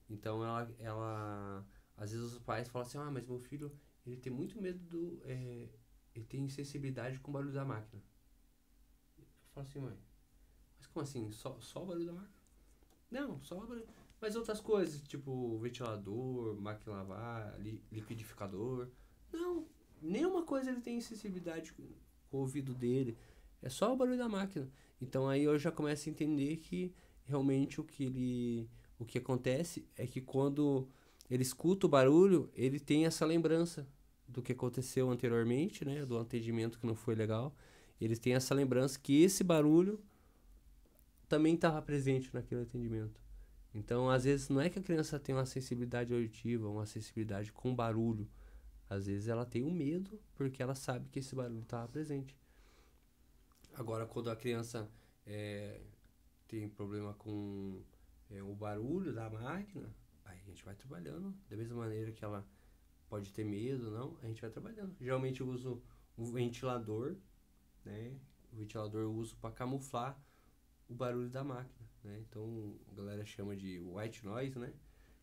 Então ela às vezes os pais falam assim, mas meu filho, ele tem muito medo ele tem sensibilidade com o barulho da máquina. Eu falo assim, mãe, mas como assim? Só o barulho da máquina? Não, só o barulho. Mas outras coisas, tipo ventilador, máquina de lavar, liquidificador. Não, nenhuma coisa ele tem sensibilidade o ouvido dele. É só o barulho da máquina. Então aí eu já começo a entender que realmente o que acontece é que quando ele escuta o barulho, ele tem essa lembrança do que aconteceu anteriormente, né? Do atendimento que não foi legal. Eles têm essa lembrança que esse barulho também estava presente naquele atendimento. Então, às vezes, não é que a criança tem uma sensibilidade auditiva, uma sensibilidade com barulho. Às vezes ela tem um medo porque ela sabe que esse barulho estava presente. Agora, quando a criança tem problema com o barulho da máquina, aí a gente vai trabalhando. Da mesma maneira que ela pode ter medo, não, a gente vai trabalhando. Geralmente eu uso um ventilador, né? O ventilador eu uso para camuflar o barulho da máquina, né? Então a galera chama de white noise, né?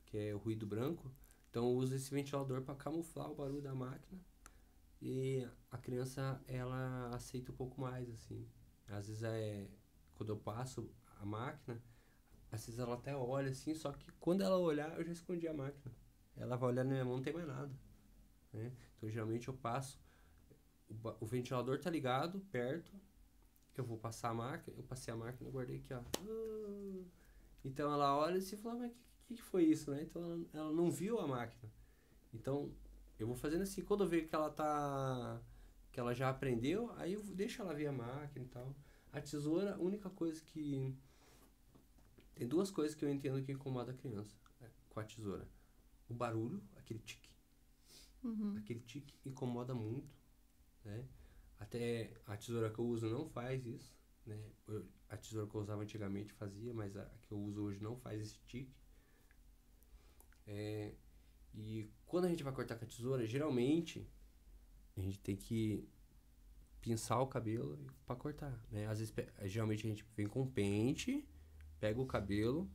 Que é o ruído branco. Então eu uso esse ventilador para camuflar o barulho da máquina e a criança ela aceita um pouco mais assim. Às vezes quando eu passo a máquina, às vezes ela até olha assim, só que quando ela olhar eu já escondi a máquina. Ela vai olhar na minha mão, não tem mais nada, né? Então geralmente eu passo, o ventilador tá ligado perto, eu vou passar a máquina, eu passei a máquina, eu guardei aqui, ó. Então ela olha e se fala, mas que foi isso, né? Então ela não viu a máquina. Então eu vou fazendo assim, quando eu ver que ela já aprendeu, aí eu deixo ela ver a máquina e tal. A tesoura, a única coisa que... Tem duas coisas que eu entendo que incomoda a criança com a tesoura. O barulho, aquele tique. Aquele tique incomoda muito, né? Até a tesoura que eu uso não faz isso, né? A tesoura que eu usava antigamente fazia, mas a que eu uso hoje não faz esse tique. E quando a gente vai cortar com a tesoura, geralmente a gente tem que pinçar o cabelo para cortar, né? Às vezes, geralmente a gente vem com pente, pega o cabelo,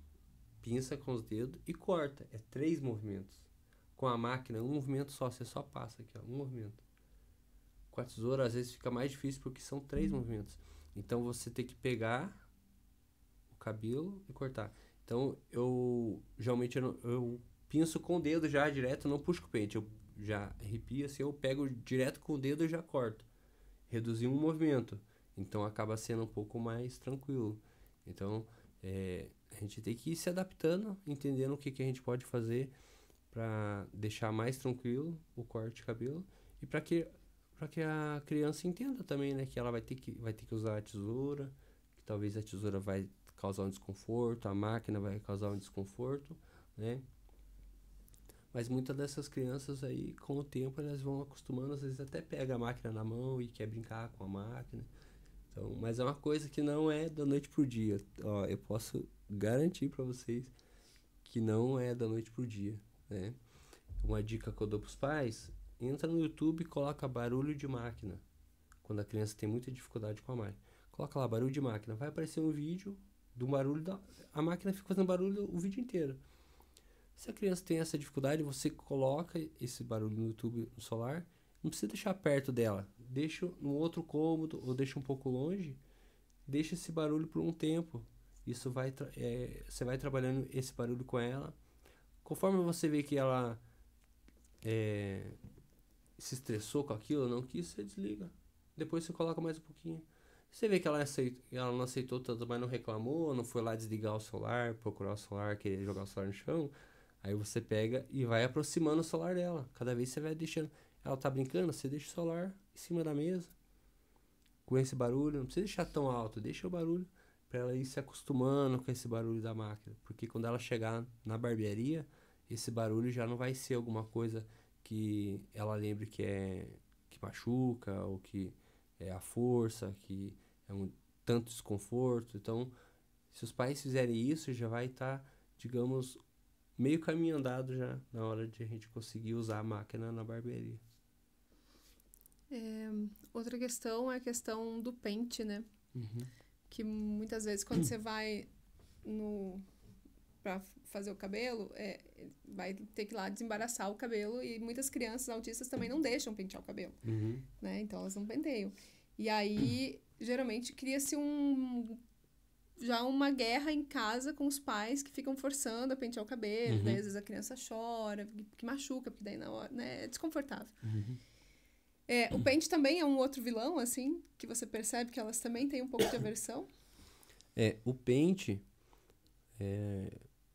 pinça com os dedos e corta. É 3 movimentos. Com a máquina, um movimento só, você só passa aqui, ó, um movimento. Com a tesoura, às vezes fica mais difícil porque são 3 movimentos. Então você tem que pegar o cabelo e cortar. Então geralmente eu pinço com o dedo já direto, não puxo com o pente. Eu já arrepio assim, eu pego direto com o dedo e já corto. Reduzir um movimento. Então acaba sendo um pouco mais tranquilo. Então a gente tem que ir se adaptando, entendendo o que a gente pode fazer para deixar mais tranquilo o corte de cabelo e para que a criança entenda também, né, que ela vai ter que usar a tesoura, que talvez a tesoura vai causar um desconforto, a máquina vai causar um desconforto, né? Mas muitas dessas crianças aí, com o tempo, elas vão acostumando, às vezes até pega a máquina na mão e quer brincar com a máquina. Então, mas é uma coisa que não é da noite pro dia. Ó, eu posso garantir para vocês que não é da noite pro dia, né? Uma dica que eu dou pros pais: entra no YouTube e coloca barulho de máquina. Quando a criança tem muita dificuldade com a máquina, coloca lá barulho de máquina. Vai aparecer um vídeo do barulho a máquina fica fazendo barulho o vídeo inteiro. Se a criança tem essa dificuldade, você coloca esse barulho no YouTube, no celular. Não precisa deixar perto dela. Deixa no outro cômodo ou deixa um pouco longe. Deixa esse barulho por um tempo. Isso você vai trabalhando esse barulho com ela. Conforme você vê que ela se estressou com aquilo, não quis, você desliga. Depois você coloca mais um pouquinho. Você vê que ela não aceitou tanto, mas não reclamou, não foi lá desligar o celular, procurar o celular, querer jogar o celular no chão. Aí você pega e vai aproximando o celular dela. Cada vez você vai deixando. Ela tá brincando, você deixa o celular em cima da mesa. Com esse barulho, não precisa deixar tão alto, deixa o barulho para ela ir se acostumando com esse barulho da máquina. Porque quando ela chegar na barbearia, esse barulho já não vai ser alguma coisa que ela lembre que machuca, ou que é a força, que é um tanto desconforto. Então, se os pais fizerem isso, já vai estar, digamos, meio caminho andado já na hora de a gente conseguir usar a máquina na barbearia. Outra questão é a questão do pente, né? Que muitas vezes quando você vai pra fazer o cabelo, vai ter que ir lá desembaraçar o cabelo, e muitas crianças autistas também não deixam pentear o cabelo, né? Então elas não penteiam. E aí, geralmente, cria-se uma guerra em casa com os pais que ficam forçando a pentear o cabelo. Daí às vezes a criança chora, que machuca, porque daí na hora, né, é desconfortável. O pente também é um outro vilão, assim, que você percebe que elas também têm um pouco de aversão? O pente,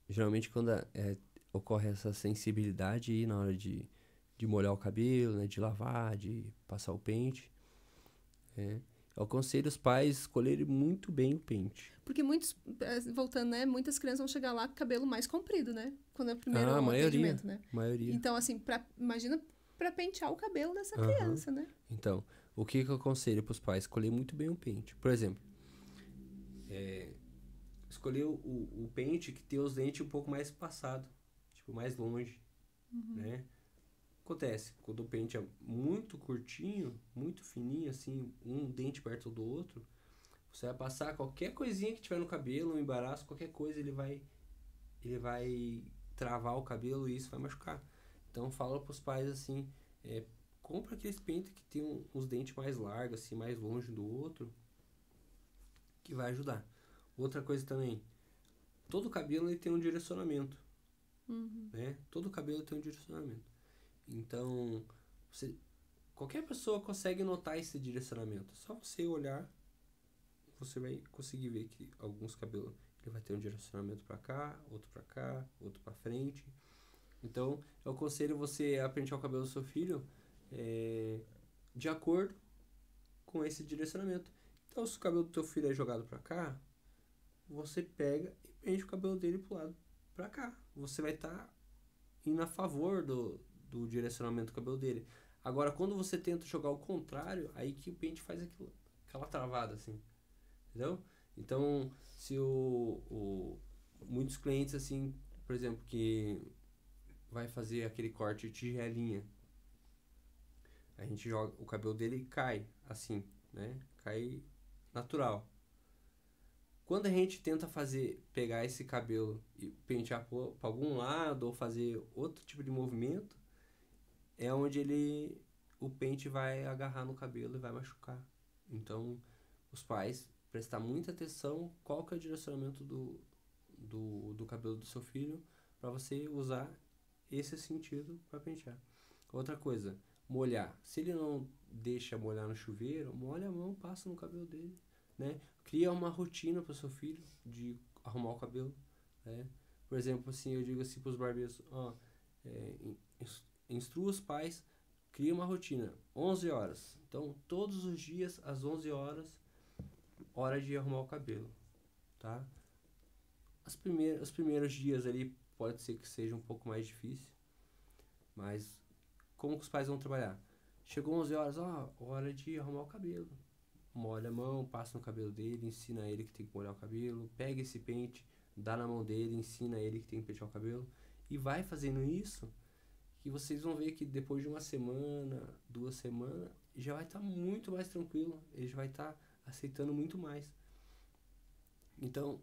geralmente quando ocorre essa sensibilidade aí na hora de molhar o cabelo, né, de lavar, de passar o pente, eu aconselho os pais escolherem muito bem o pente. Porque voltando, né, muitas crianças vão chegar lá com o cabelo mais comprido, né? Quando é o primeiro A atendimento, né? maioria. Então, assim, imagina pra pentear o cabelo dessa criança, né? Então, o que eu aconselho para os pais? Escolher muito bem o pente. Por exemplo, escolher o pente que tem os dentes um pouco mais espaçado, tipo, mais longe, né? Acontece, quando o pente é muito curtinho, muito fininho, assim, um dente perto do outro, você vai passar qualquer coisinha que tiver no cabelo, um embaraço, qualquer coisa, ele vai travar o cabelo e isso vai machucar. Então, fala para os pais assim, compra aqueles pentes que tem uns dentes mais largos, assim, mais longe do outro, que vai ajudar. Outra coisa também, todo cabelo ele tem um direcionamento, né? Todo cabelo tem um direcionamento. Então, qualquer pessoa consegue notar esse direcionamento. Só você olhar, você vai conseguir ver que alguns cabelos ele vai ter um direcionamento para cá, outro para frente. Então, eu aconselho você a pentear o cabelo do seu filho de acordo com esse direcionamento. Então, se o cabelo do teu filho é jogado para cá, você pega e pente o cabelo dele pro lado para cá. Você vai estar indo a favor do direcionamento do cabelo dele. Agora, quando você tenta jogar o contrário, aí que o pente faz aquela travada, assim. Entendeu? Então, se muitos clientes, assim, por exemplo, que vai fazer aquele corte de tigelinha, a gente joga, o cabelo dele cai, assim, né? Cai natural. Quando a gente tenta pegar esse cabelo e pentear para algum lado ou fazer outro tipo de movimento, é onde o pente vai agarrar no cabelo e vai machucar. Então, os pais prestar muita atenção qual que é o direcionamento do cabelo do seu filho para você usar esse sentido para pentear. Outra coisa, molhar. Se ele não deixa molhar no chuveiro, molha a mão, passa no cabelo dele, né? Cria uma rotina para o seu filho de arrumar o cabelo, né? Por exemplo, assim, eu digo assim para os barbeiros, instrua os pais, cria uma rotina, 11 horas. Então, todos os dias, às 11 horas, hora de arrumar o cabelo, tá? Os primeiros dias ali pode ser que seja um pouco mais difícil, mas como que os pais vão trabalhar? Chegou 11 horas, hora de arrumar o cabelo. Molha a mão, passa no cabelo dele, ensina ele que tem que molhar o cabelo, pega esse pente, dá na mão dele, ensina ele que tem que pentear o cabelo e vai fazendo isso, que vocês vão ver que depois de uma semana, 2 semanas, já vai estar muito mais tranquilo, ele já vai estar aceitando muito mais. Então,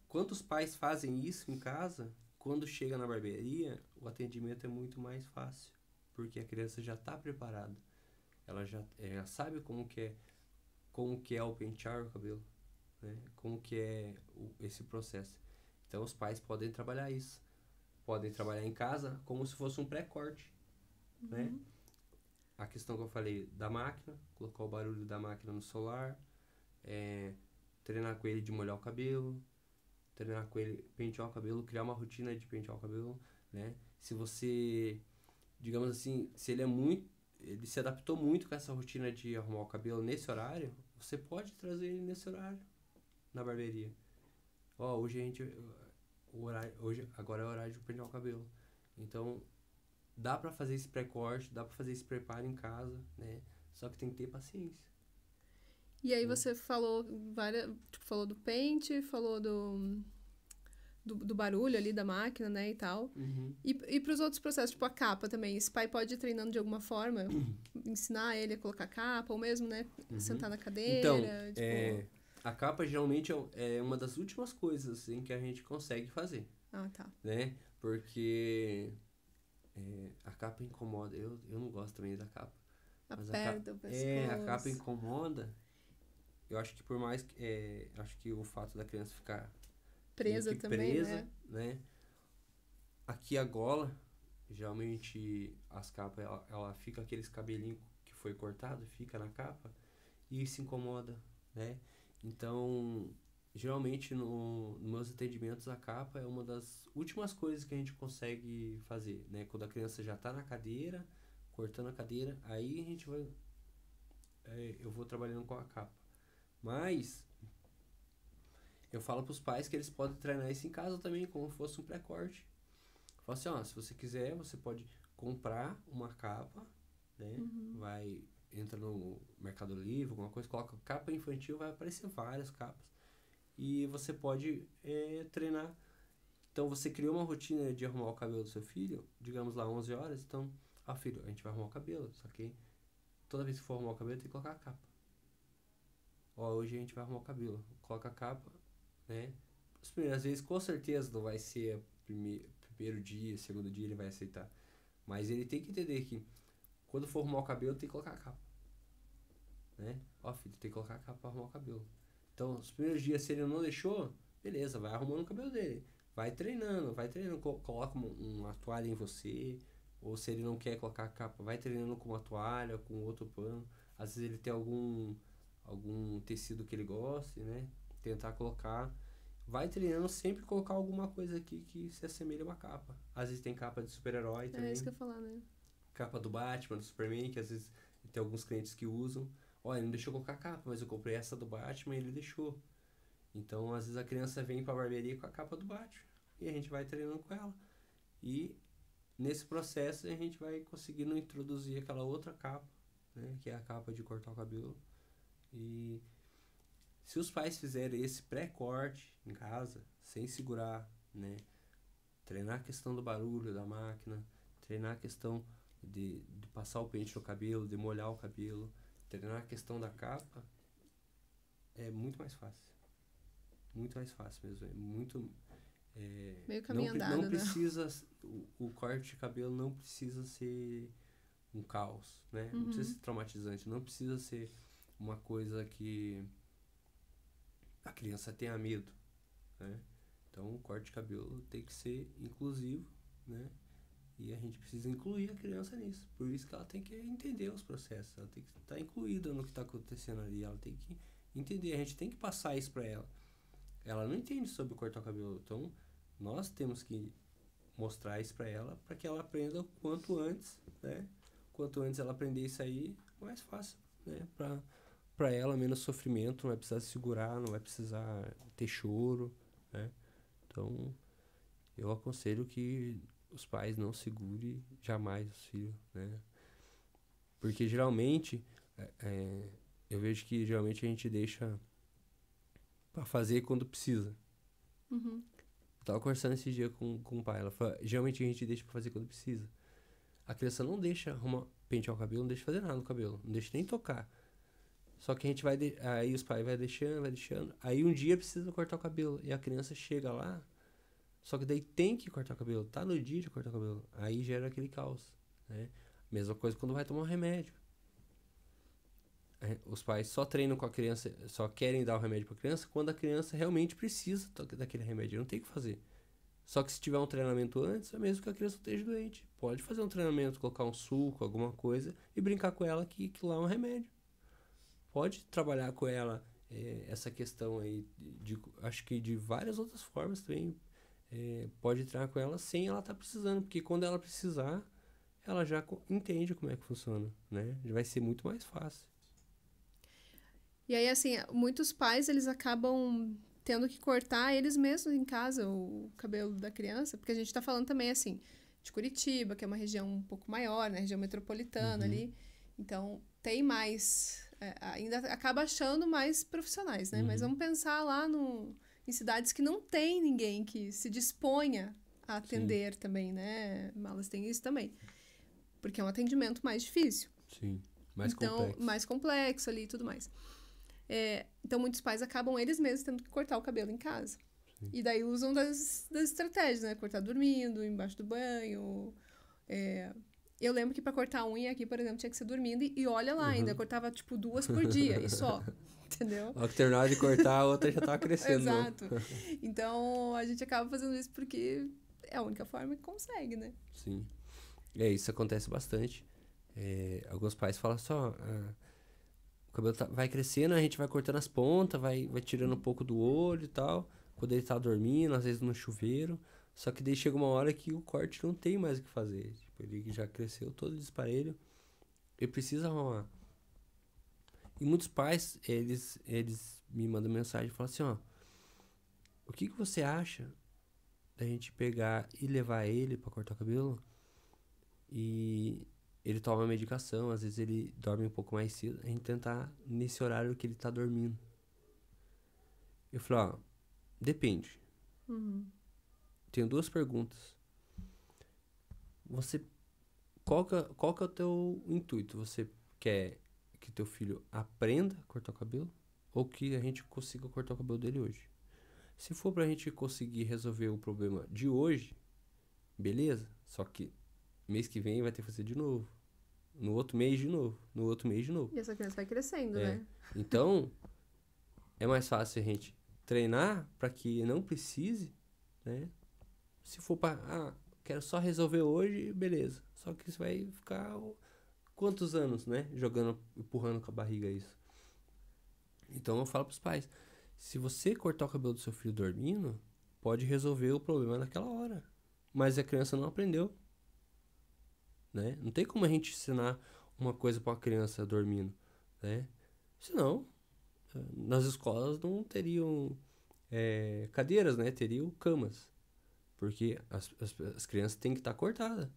quando os pais fazem isso em casa, quando chega na barbearia, o atendimento é muito mais fácil, porque a criança já está preparada, ela já sabe como que é o pentear o cabelo, né? Como que é esse processo. Então, os pais podem trabalhar isso, podem trabalhar em casa como se fosse um pré-corte, né? A questão que eu falei da máquina, colocar o barulho da máquina no celular, treinar com ele de molhar o cabelo, treinar com ele pentear o cabelo, criar uma rotina de pentear o cabelo, né? Se você, digamos assim, se ele se adaptou muito com essa rotina de arrumar o cabelo nesse horário, você pode trazer ele nesse horário na barbearia. Agora é o horário de pentear o cabelo. Então, dá pra fazer esse pré-corte, dá pra fazer esse preparo em casa, né? Só que tem que ter paciência. E aí você falou falou do pente, falou do barulho ali da máquina, né, e tal. E pros outros processos, tipo a capa também, esse pai pode ir treinando de alguma forma, ensinar ele a colocar capa, ou mesmo, né, sentar na cadeira. Então, tipo... a capa geralmente é uma das últimas coisas assim, que a gente consegue fazer. Ah, tá. Né? Porque a capa incomoda. Eu não gosto também da capa. Aperta o pescoço. A capa incomoda. Eu acho que por mais que... acho que o fato da criança ficar presa também, né? Aqui a gola, geralmente as capas, ela fica aqueles cabelinhos que foi cortado, fica na capa e se incomoda, né? Então, geralmente nos meus atendimentos a capa é uma das últimas coisas que a gente consegue fazer, né? Quando a criança já está na cadeira, cortando a cadeira, aí a gente vai, eu vou trabalhando com a capa. Mas eu falo para os pais que eles podem treinar isso em casa também, como se fosse um pré-corte. Falo assim, ó, se você quiser, você pode comprar uma capa, né? Entra no Mercado Livre, alguma coisa, coloca capa infantil, vai aparecer várias capas. E você pode treinar. Então, você criou uma rotina de arrumar o cabelo do seu filho, digamos lá, 11 horas, então, filho, a gente vai arrumar o cabelo, só que toda vez que for arrumar o cabelo, tem que colocar a capa. Ó, hoje a gente vai arrumar o cabelo, coloca a capa, né? As primeiras vezes, com certeza, não vai ser primeiro dia, segundo dia, ele vai aceitar. Mas ele tem que entender que quando for arrumar o cabelo, tem que colocar a capa, né? Ó, filho, tem que colocar a capa pra arrumar o cabelo. Então, os primeiros dias, se ele não deixou, beleza, vai arrumando o cabelo dele. Vai treinando, coloca uma toalha em você, ou se ele não quer colocar a capa, vai treinando com uma toalha, com outro pano. Às vezes ele tem algum tecido que ele goste, né? Tentar colocar. Vai treinando, sempre colocar alguma coisa aqui que se assemelha a uma capa. Às vezes tem capa de super-herói também. É isso que eu ia falar, né? Capa do Batman, do Superman, que às vezes tem alguns clientes que usam. Olha, ele não deixou colocar capa, mas eu comprei essa do Batman e ele deixou. Então, às vezes a criança vem pra barbearia com a capa do Batman. E a gente vai treinando com ela. E nesse processo a gente vai conseguindo introduzir aquela outra capa, né? Que é a capa de cortar o cabelo. E se os pais fizerem esse pré-corte em casa, sem segurar, né? Treinar a questão do barulho da máquina, treinar a questão de passar o pente no cabelo, de molhar o cabelo, treinar a questão da capa, é muito mais fácil. Muito mais fácil mesmo. É muito... meio caminho andado, não precisa... O corte de cabelo não precisa ser um caos, né? Não precisa ser traumatizante. Não precisa ser uma coisa que a criança tenha medo, né? Então, o corte de cabelo tem que ser inclusivo, né? E a gente precisa incluir a criança nisso. Por isso que ela tem que entender os processos. Ela tem que estar incluída no que está acontecendo ali. Ela tem que entender. A gente tem que passar isso para ela. Ela não entende sobre cortar o cabelo. Então, nós temos que mostrar isso para ela, para que ela aprenda o quanto antes, né? Quanto antes ela aprender isso aí, mais fácil, né? Para ela, menos sofrimento, não vai precisar se segurar, não vai precisar ter choro, né? Então, eu aconselho que os pais não segurem jamais os filhos, né? Porque geralmente, eu vejo que geralmente a gente deixa para fazer quando precisa. Eu tava conversando esse dia com o pai, ela falou, geralmente a gente deixa para fazer quando precisa. A criança não deixa pentear o cabelo, não deixa fazer nada no cabelo, não deixa nem tocar. Só que a gente vai, aí os pais vai deixando, aí um dia precisa cortar o cabelo, e a criança chega lá, só que daí tem que cortar o cabelo, tá no dia de cortar o cabelo, aí gera aquele caos, né? Mesma coisa quando vai tomar um remédio. Os pais só treinam com a criança, só querem dar o remédio pra criança quando a criança realmente precisa daquele remédio, não tem o que fazer. Só que se tiver um treinamento antes, é mesmo que a criança esteja doente. Pode fazer um treinamento, colocar um suco, alguma coisa, e brincar com ela que lá é um remédio. Pode trabalhar com ela essa questão aí, acho que de várias outras formas também. Pode treinar com ela sem ela estar precisando, porque quando ela precisar, ela já entende como é que funciona, né? Vai ser muito mais fácil. E aí, assim, muitos pais, eles acabam tendo que cortar eles mesmos em casa o cabelo da criança, porque a gente tá falando também, assim, de Curitiba, que é uma região um pouco maior, né? Região metropolitana ali. Então, tem mais... ainda acaba achando mais profissionais, né? Mas vamos pensar lá em cidades que não tem ninguém que se disponha a atender também, né? Malas tem isso também. Porque é um atendimento mais difícil. Sim, complexo. Mais complexo ali e tudo mais. Então, muitos pais acabam eles mesmos tendo que cortar o cabelo em casa. Sim. E daí usam das estratégias, né? Cortar dormindo, embaixo do banho. Eu lembro que para cortar a unha aqui, por exemplo, tinha que ser dormindo. E olha lá, ainda cortava, 2 por dia. E só, entendeu? Ao que terminava de cortar, a outra já tava crescendo. Exato. Então, a gente acaba fazendo isso porque é a única forma que consegue, né? Sim. Isso acontece bastante. Alguns pais falam só, o cabelo vai crescendo, a gente vai cortando as pontas, vai tirando um pouco do olho e tal, quando ele tá dormindo, às vezes no chuveiro. Só que daí chega uma hora que o corte não tem mais o que fazer. Tipo, ele já cresceu todo desparelho e precisa arrumar. E muitos pais, eles me mandam mensagem e falam assim, ó, o que você acha da gente pegar e levar ele pra cortar o cabelo? E ele toma medicação, às vezes ele dorme um pouco mais cedo, a gente tentar nesse horário que ele tá dormindo. Eu falei, ó, depende. Tenho duas perguntas. Você, qual que é o teu intuito? Você quer que teu filho aprenda a cortar o cabelo? Ou que a gente consiga cortar o cabelo dele hoje? Se for pra gente conseguir resolver o problema de hoje, beleza? Só que mês que vem vai ter que fazer de novo. No outro mês de novo. No outro mês de novo. E essa criança vai crescendo, né? Então, é mais fácil a gente treinar pra que não precise, né? Se for pra, quero só resolver hoje, beleza. Só que isso vai ficar quantos anos, né? Jogando, empurrando com a barriga isso. Então eu falo pros pais, se você cortar o cabelo do seu filho dormindo, pode resolver o problema naquela hora. Mas a criança não aprendeu, né? Não tem como a gente ensinar uma coisa pra uma criança dormindo, né? Senão, nas escolas não teriam cadeiras, né? Teriam camas. Porque as crianças têm que estar cortadas,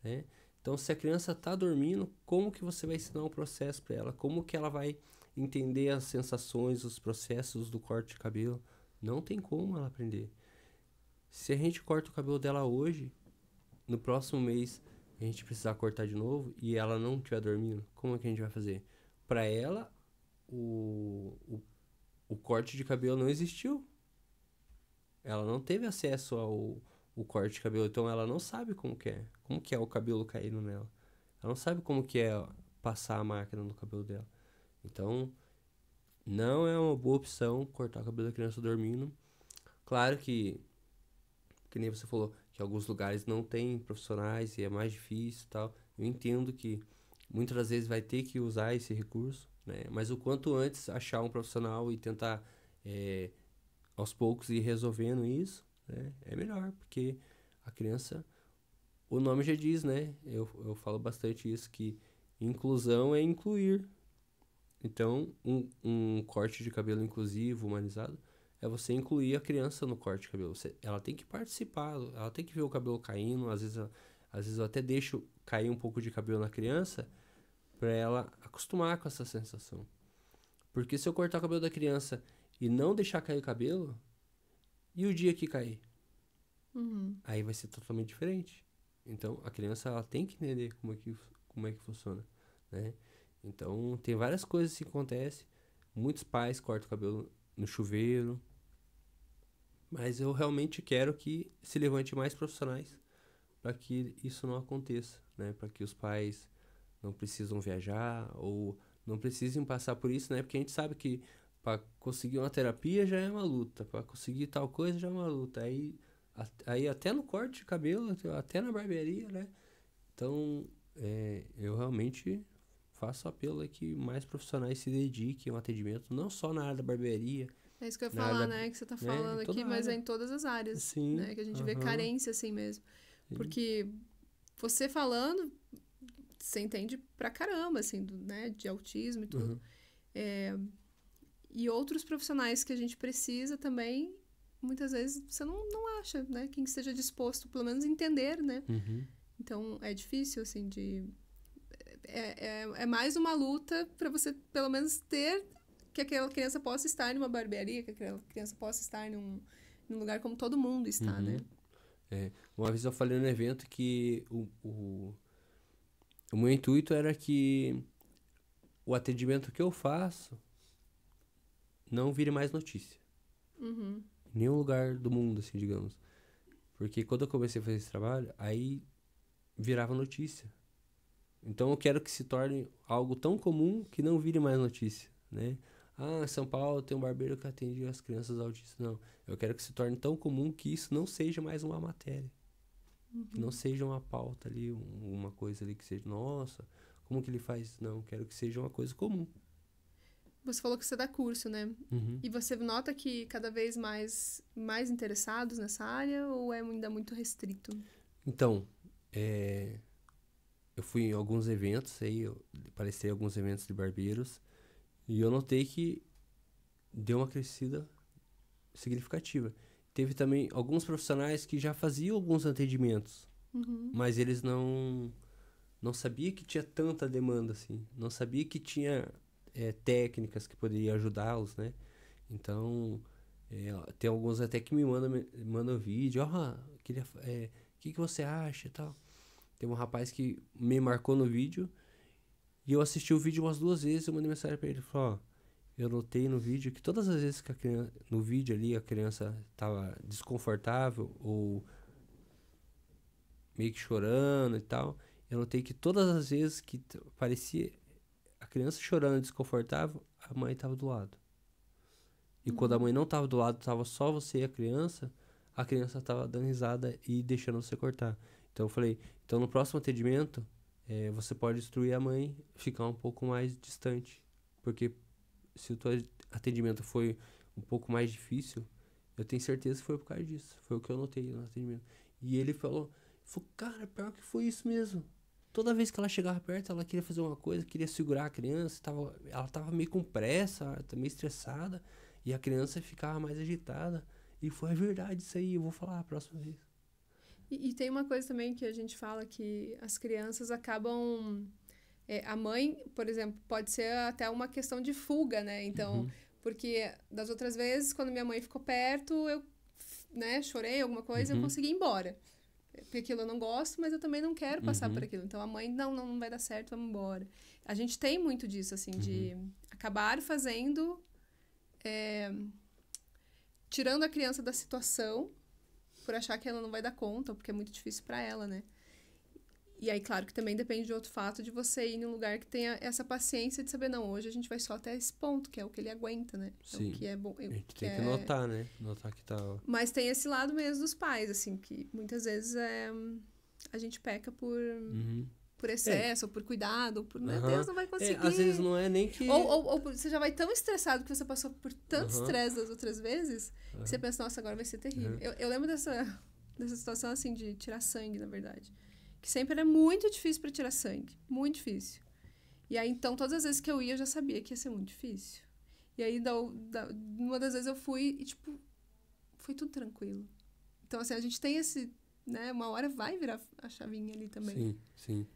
né? Então, se a criança está dormindo, como que você vai ensinar um processo para ela? Como que ela vai entender as sensações, os processos do corte de cabelo? Não tem como ela aprender. Se a gente corta o cabelo dela hoje, no próximo mês a gente precisar cortar de novo e ela não estiver dormindo, como é que a gente vai fazer? Para ela, o corte de cabelo não existiu. Ela não teve acesso ao corte de cabelo, então ela não sabe como que é o cabelo caindo nela. Ela não sabe como que é passar a máquina no cabelo dela. Então, não é uma boa opção cortar o cabelo da criança dormindo. Claro que nem você falou, que alguns lugares não tem profissionais e é mais difícil e tal. Eu entendo que muitas das vezes vai ter que usar esse recurso, né? Mas o quanto antes achar um profissional e tentar aos poucos ir resolvendo isso, né? É melhor, porque a criança, o nome já diz, né? Eu falo bastante isso, que inclusão é incluir. Então, um corte de cabelo inclusivo, humanizado, é você incluir a criança no corte de cabelo. Ela tem que participar, ela tem que ver o cabelo caindo. Às vezes eu até deixo cair um pouco de cabelo na criança para ela acostumar com essa sensação. Porque se eu cortar o cabelo da criança e não deixar cair o cabelo, e o dia que cair? Aí vai ser totalmente diferente. Então, a criança ela tem que entender como é que funciona, né? Então, tem várias coisas que acontecem. Muitos pais cortam o cabelo no chuveiro. Mas eu realmente quero que se levante mais profissionais para que isso não aconteça, né? Para que os pais não precisam viajar ou não precisem passar por isso, né? Porque a gente sabe que para conseguir uma terapia já é uma luta, para conseguir tal coisa já é uma luta. Aí até no corte de cabelo, até na barbearia, né? Então, eu realmente faço apelo a que mais profissionais se dediquem ao atendimento, não só na área da barbearia. É isso que eu ia falar, né? Que você tá falando aqui, mas é em todas as áreas. Sim, né? Que a gente vê carência assim mesmo. Sim. Porque você falando, você entende pra caramba, assim, né? De autismo e tudo. E outros profissionais que a gente precisa também, muitas vezes você não acha, né? Quem esteja disposto, pelo menos, a entender, né? Então, é difícil, assim, é mais uma luta para você, pelo menos, ter que aquela criança possa estar em uma barbearia, que aquela criança possa estar num lugar como todo mundo está, né? Uma vez eu falei no evento que o meu intuito era que o atendimento que eu faço não vire mais notícia. Em nenhum lugar do mundo, assim, digamos. Porque quando eu comecei a fazer esse trabalho, aí virava notícia. Então eu quero que se torne algo tão comum que não vire mais notícia, né? Em São Paulo tem um barbeiro que atende as crianças autistas. Não, eu quero que se torne tão comum que isso não seja mais uma matéria. Que não seja uma pauta ali, uma coisa ali que seja, nossa, Como que ele faz? Não, quero que seja uma coisa comum. Você falou que você dá curso, né? Uhum. E você nota que cada vez mais interessados nessa área ou é ainda muito restrito? Então, eu fui em alguns eventos aí, eu palestrei em alguns eventos de barbeiros, e eu notei que deu uma crescida significativa. Teve também alguns profissionais que já faziam alguns atendimentos, Uhum. mas eles não sabiam que tinha tanta demanda assim, não sabia que tinha técnicas que poderiam ajudá-los, né? Então, tem alguns até que me mandam vídeo, queria, que você acha e tal. Tem um rapaz que me marcou no vídeo e eu assisti o vídeo umas 2 vezes, eu mandei mensagem pra ele, falou, eu notei no vídeo que todas as vezes que no vídeo ali a criança tava desconfortável ou meio que chorando e tal, eu notei que todas as vezes que parecia a criança chorando desconfortável, a mãe tava do lado. E quando a mãe não tava do lado, tava só você e a criança tava dando risada e deixando você cortar. Então eu falei, então no próximo atendimento, você pode instruir a mãe ficar um pouco mais distante. Porque se o teu atendimento foi um pouco mais difícil, eu tenho certeza que foi por causa disso. Foi o que eu notei no atendimento. E ele falou, cara, pior que foi isso mesmo. Toda vez que ela chegava perto, ela queria fazer uma coisa, queria segurar a criança, ela tava meio com pressa, meio estressada, e a criança ficava mais agitada. E foi verdade isso aí, eu vou falar a próxima vez. E tem uma coisa também que a gente fala que as crianças acabam... a mãe, por exemplo, pode ser até uma questão de fuga, né? Então, porque das outras vezes, quando minha mãe ficou perto, eu, né, chorei alguma coisa, eu consegui ir embora. Porque aquilo eu não gosto, mas eu também não quero passar por aquilo. Então, a mãe, não vai dar certo, vamos embora. A gente tem muito disso, assim, de acabar fazendo... tirando a criança da situação por achar que ela não vai dar conta, ou porque é muito difícil para ela, né? E aí, claro, que também depende de outro fato de você ir num lugar que tenha essa paciência de saber, não, hoje a gente vai só até esse ponto, que é o que ele aguenta, né? Sim. É o que é bom. A gente tem que notar, né? Notar que tá... Mas tem esse lado mesmo dos pais, assim, que muitas vezes a gente peca por excesso, ou por cuidado, ou por, meu Deus, não vai conseguir. Às vezes não é nem que... Ou você já vai tão estressado que você passou por tanto estresse das outras vezes, que você pensa, nossa, agora vai ser terrível. Eu lembro dessa situação, assim, de tirar sangue, na verdade. Que sempre era muito difícil para tirar sangue. Muito difícil. E aí, então, todas as vezes que eu ia, eu já sabia que ia ser muito difícil. E aí, uma das vezes eu fui e, tipo, foi tudo tranquilo. Então, assim, a gente tem esse, né, uma hora vai virar a chavinha ali também. Sim, sim.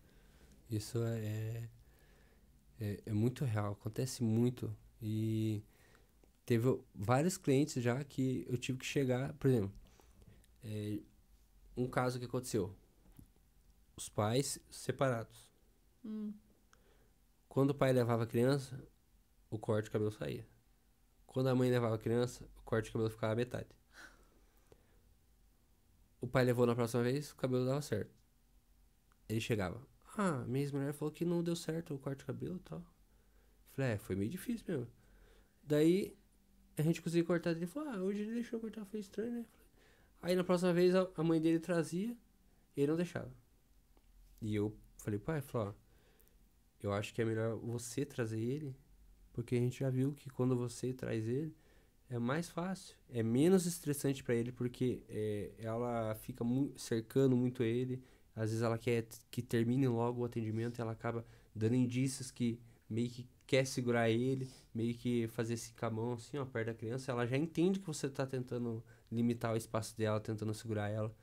Isso é muito real, acontece muito. E teve vários clientes já que eu tive que chegar, por exemplo, um caso que aconteceu. Os pais separados. Quando o pai levava a criança, o corte de cabelo saía. Quando a mãe levava a criança, o corte de cabelo ficava à metade. O pai levou na próxima vez, o cabelo dava certo. Ele chegava, minha ex-mulher falou que não deu certo o corte de cabelo e tal. Falei, foi meio difícil mesmo. Daí, a gente conseguiu cortar. Ele falou, hoje ele deixou cortar, foi estranho, né? Aí, na próxima vez, a mãe dele trazia, ele não deixava. E eu falei, pai, eu acho que é melhor você trazer ele, porque a gente já viu que quando você traz ele, é mais fácil, é menos estressante pra ele, porque ela fica cercando muito ele, às vezes ela quer que termine logo o atendimento, ela acaba dando indícios que meio que quer segurar ele, meio que fazer assim com a mão, assim, ó, perto da criança, ela já entende que você tá tentando limitar o espaço dela, tentando segurar ela.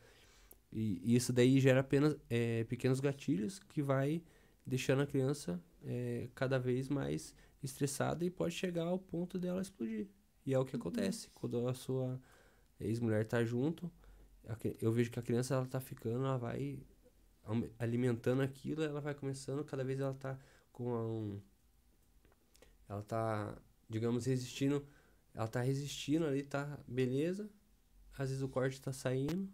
E isso daí gera apenas pequenos gatilhos que vai deixando a criança cada vez mais estressada e pode chegar ao ponto dela explodir. E é o que acontece. Quando a sua ex-mulher tá junto, eu vejo que a criança ela tá ficando, ela vai alimentando aquilo, ela vai começando, cada vez ela tá ela tá, digamos, resistindo, ela tá resistindo ali, tá beleza, às vezes o corte tá saindo,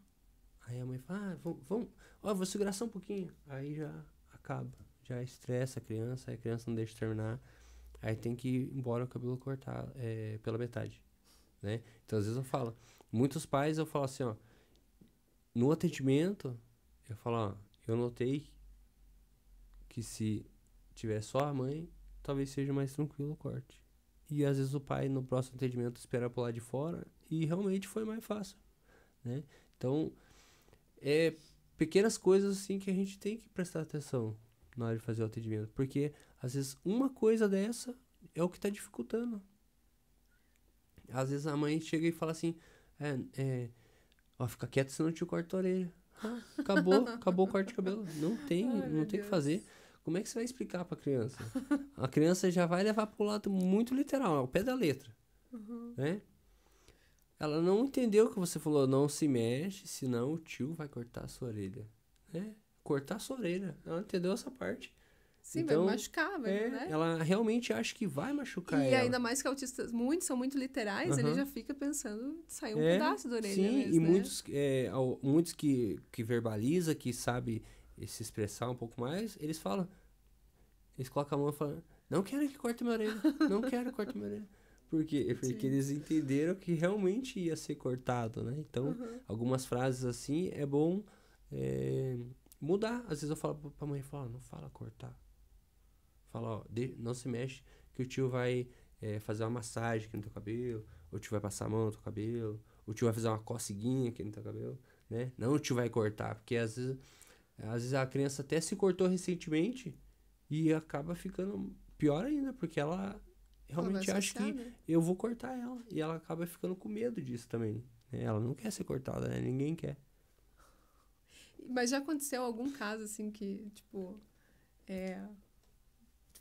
aí a mãe fala, vamos, vou segurar só um pouquinho. Aí já acaba, já estressa a criança não deixa terminar. Aí tem que ir embora o cabelo cortar pela metade, né? Então, às vezes eu falo, muitos pais eu falo assim, ó, no atendimento, eu falo, eu notei que se tiver só a mãe, talvez seja mais tranquilo o corte. E às vezes o pai no próximo atendimento espera pular de fora e realmente foi mais fácil, né? Então, pequenas coisas assim que a gente tem que prestar atenção na hora de fazer o atendimento, porque às vezes uma coisa dessa é o que está dificultando. Às vezes a mãe chega e fala assim, ó, fica quieto senão eu te corto a orelha. Acabou o corte de cabelo. Não tem o que fazer. Como é que você vai explicar pra criança? A criança já vai levar pro lado muito literal, ao pé da letra. Né? Ela não entendeu o que você falou, não se mexe, senão o tio vai cortar a sua orelha. Né? Cortar a sua orelha. Ela entendeu essa parte. Sim, então, vai machucar, né? Ela realmente acha que vai machucar e ela. ainda mais que autistas são muito literais, ele já fica pensando em sair um pedaço da orelha. Sim, mesmo, e né? muitos que verbaliza, que sabe se expressar um pouco mais, eles colocam a mão e falam, não quero que corte minha orelha, não quero que corte minha orelha. Por quê? Porque eles entenderam que realmente ia ser cortado, né? Então, algumas frases assim é bom mudar. Às vezes eu falo pra mãe, não fala cortar. Fala, ó, não se mexe, que o tio vai fazer uma massagem aqui no teu cabelo, o tio vai passar a mão no teu cabelo, o tio vai fazer uma coceguinha aqui no teu cabelo, né? Não o tio vai cortar, porque às vezes a criança até se cortou recentemente e acaba ficando pior ainda, porque ela realmente acha que eu vou cortar ela, e ela acaba ficando com medo disso também, né? Ela não quer ser cortada, né? Ninguém quer. Mas já aconteceu algum caso, assim, que, tipo,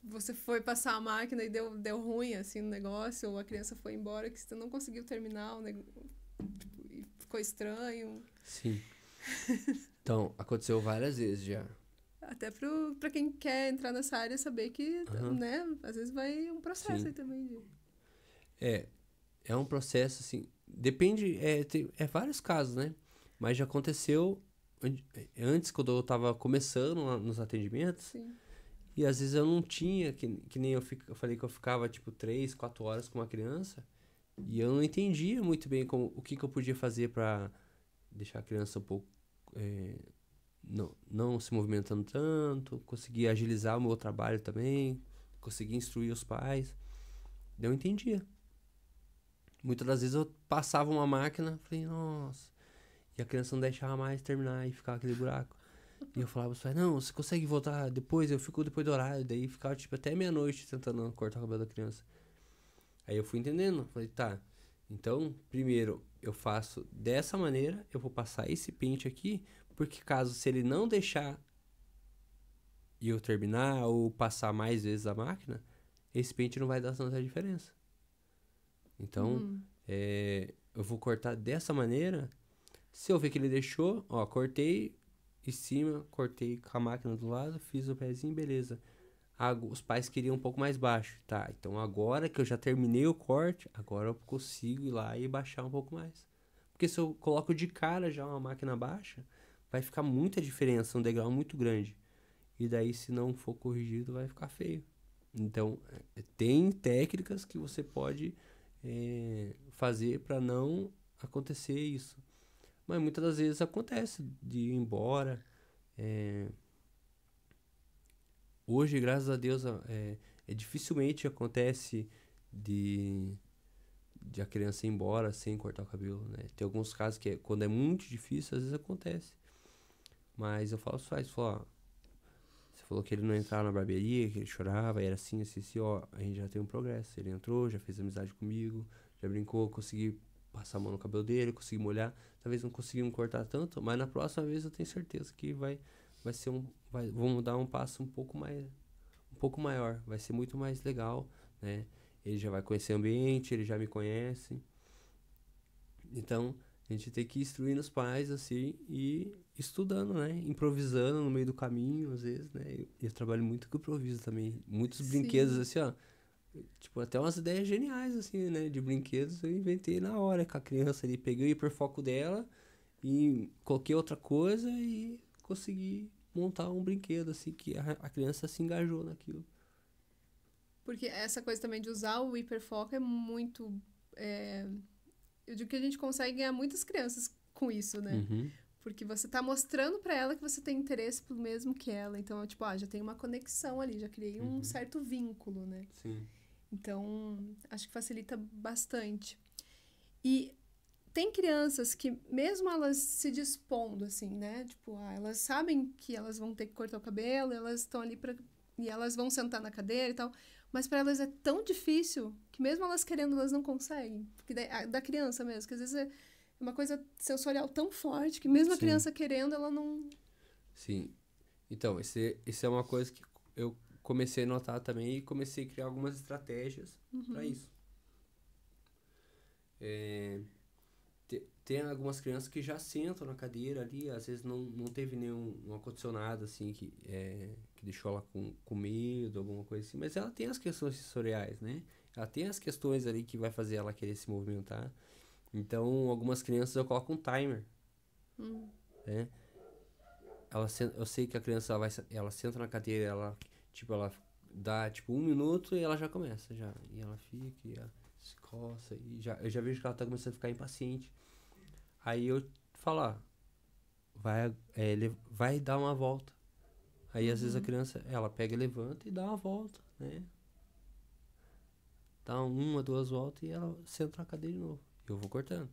você foi passar a máquina e deu ruim, assim, no negócio, ou a criança foi embora, que você não conseguiu terminar, tipo, e ficou estranho? Sim. Então, aconteceu várias vezes já. Até pra quem quer entrar nessa área saber que, né, às vezes vai um processo aí também. É um processo, assim, depende, tem vários casos, né? Mas já aconteceu antes, quando eu tava começando lá nos atendimentos. Sim. E às vezes eu não tinha, que nem eu falei que eu ficava tipo 3, 4 horas com uma criança. E eu não entendia muito bem o que eu podia fazer pra deixar a criança um pouco não se movimentando tanto, conseguir agilizar o meu trabalho também, conseguir instruir os pais. Eu entendia. Muitas das vezes eu passava uma máquina, falei, nossa, e a criança não deixava mais terminar e ficava aquele buraco. E eu falava, não, você consegue voltar depois? Eu fico depois do horário. Daí ficava tipo até meia-noite tentando cortar o cabelo da criança. Aí eu fui entendendo, falei, tá, então primeiro eu faço dessa maneira, eu vou passar esse pente aqui, porque caso se ele não deixar eu terminar ou passar mais vezes a máquina, esse pente não vai dar tanta diferença. Então, eu vou cortar dessa maneira. Se eu ver que ele deixou, ó, cortei em cima, cortei com a máquina do lado, fiz o pezinho, beleza. Os pais queriam um pouco mais baixo, tá? Então agora que eu já terminei o corte, agora eu consigo ir lá e baixar um pouco mais. Porque se eu coloco de cara já uma máquina baixa, vai ficar muita diferença, um degrau muito grande. E daí, se não for corrigido, vai ficar feio. Então, tem técnicas que você pode fazer para não acontecer isso. Mas muitas das vezes acontece de ir embora. Hoje, graças a Deus, dificilmente acontece de a criança ir embora sem cortar o cabelo, né? Tem alguns casos que quando é muito difícil, às vezes acontece. Mas eu falo, você falou que ele não entrava na barbearia, que ele chorava, era assim, ó, a gente já tem um progresso. Ele entrou, já fez amizade comigo, já brincou, consegui passar a mão no cabelo dele, consegui molhar. Talvez não conseguimos cortar tanto, mas na próxima vez eu tenho certeza que vai ser vamos dar um passo um pouco maior, vai ser muito mais legal, né? Ele já vai conhecer o ambiente, ele já me conhece. Então, a gente tem que ir instruindo os pais, assim, e estudando, né? Improvisando no meio do caminho, às vezes, né? Eu trabalho muito com improviso também. Muitos brinquedos, assim, ó. Tipo, até umas ideias geniais, assim, né? De brinquedos eu inventei na hora com a criança ali. Peguei o hiperfoco dela e coloquei outra coisa e consegui montar um brinquedo, assim, que a criança se engajou naquilo. Porque essa coisa também de usar o hiperfoco é muito... eu digo que a gente consegue ganhar muitas crianças com isso, né? Porque você tá mostrando pra ela que você tem interesse pelo mesmo que ela. Então, tipo, já tem uma conexão ali, já criei um certo vínculo, né? Sim. Então, acho que facilita bastante. E tem crianças que, mesmo elas se dispondo, assim, né? Tipo, elas sabem que elas vão ter que cortar o cabelo, elas estão ali e elas vão sentar na cadeira e tal. Mas para elas é tão difícil que mesmo elas querendo, elas não conseguem. Porque da criança mesmo, que às vezes é uma coisa sensorial tão forte que mesmo a criança querendo, ela não... Sim. Então, isso é uma coisa que eu comecei a notar também e comecei a criar algumas estratégias para isso. Tem algumas crianças que já sentam na cadeira ali, às vezes não teve nenhum acondicionado assim que deixou ela com medo, alguma coisa assim, mas ela tem as questões sensoriais, né? Ela tem as questões ali que vai fazer ela querer se movimentar. Então, algumas crianças eu coloco um timer, né? Eu sei que a criança ela senta na cadeira, ela dá 1 minuto e ela já começa já, e ela fica, e ela se coça, e eu já vejo que ela tá começando a ficar impaciente. Aí eu falo, vai dar uma volta. Aí às vezes a criança, ela pega e levanta e dá uma volta, né? Dá 1, 2 voltas e ela senta na cadeira de novo. Eu vou cortando.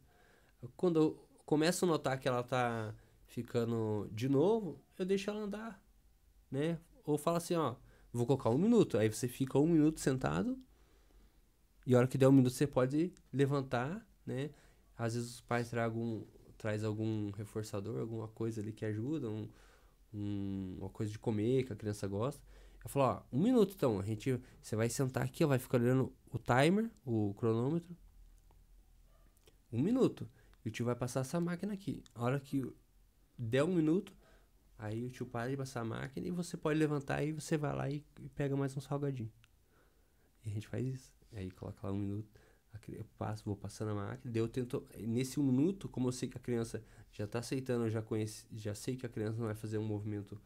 Quando eu começo a notar que ela tá ficando de novo, eu deixo ela andar, né? Ou falo assim, vou colocar 1 minuto. Aí você fica 1 minuto sentado e a hora que der 1 minuto você pode levantar, né? Às vezes os pais traz algum reforçador, alguma coisa ali que ajuda, uma coisa de comer que a criança gosta. Eu falo, 1 minuto então, você vai sentar aqui, vai ficar olhando o timer, o cronômetro. 1 minuto. E o tio vai passar essa máquina aqui. A hora que der 1 minuto, aí o tio para de passar a máquina e você pode levantar e você vai lá e pega mais um salgadinho. E a gente faz isso. Aí coloca lá 1 minuto. Eu vou passando a máquina. Daí eu tento. Nesse 1 minuto, como eu sei que a criança já tá aceitando, já sei que a criança não vai fazer um movimento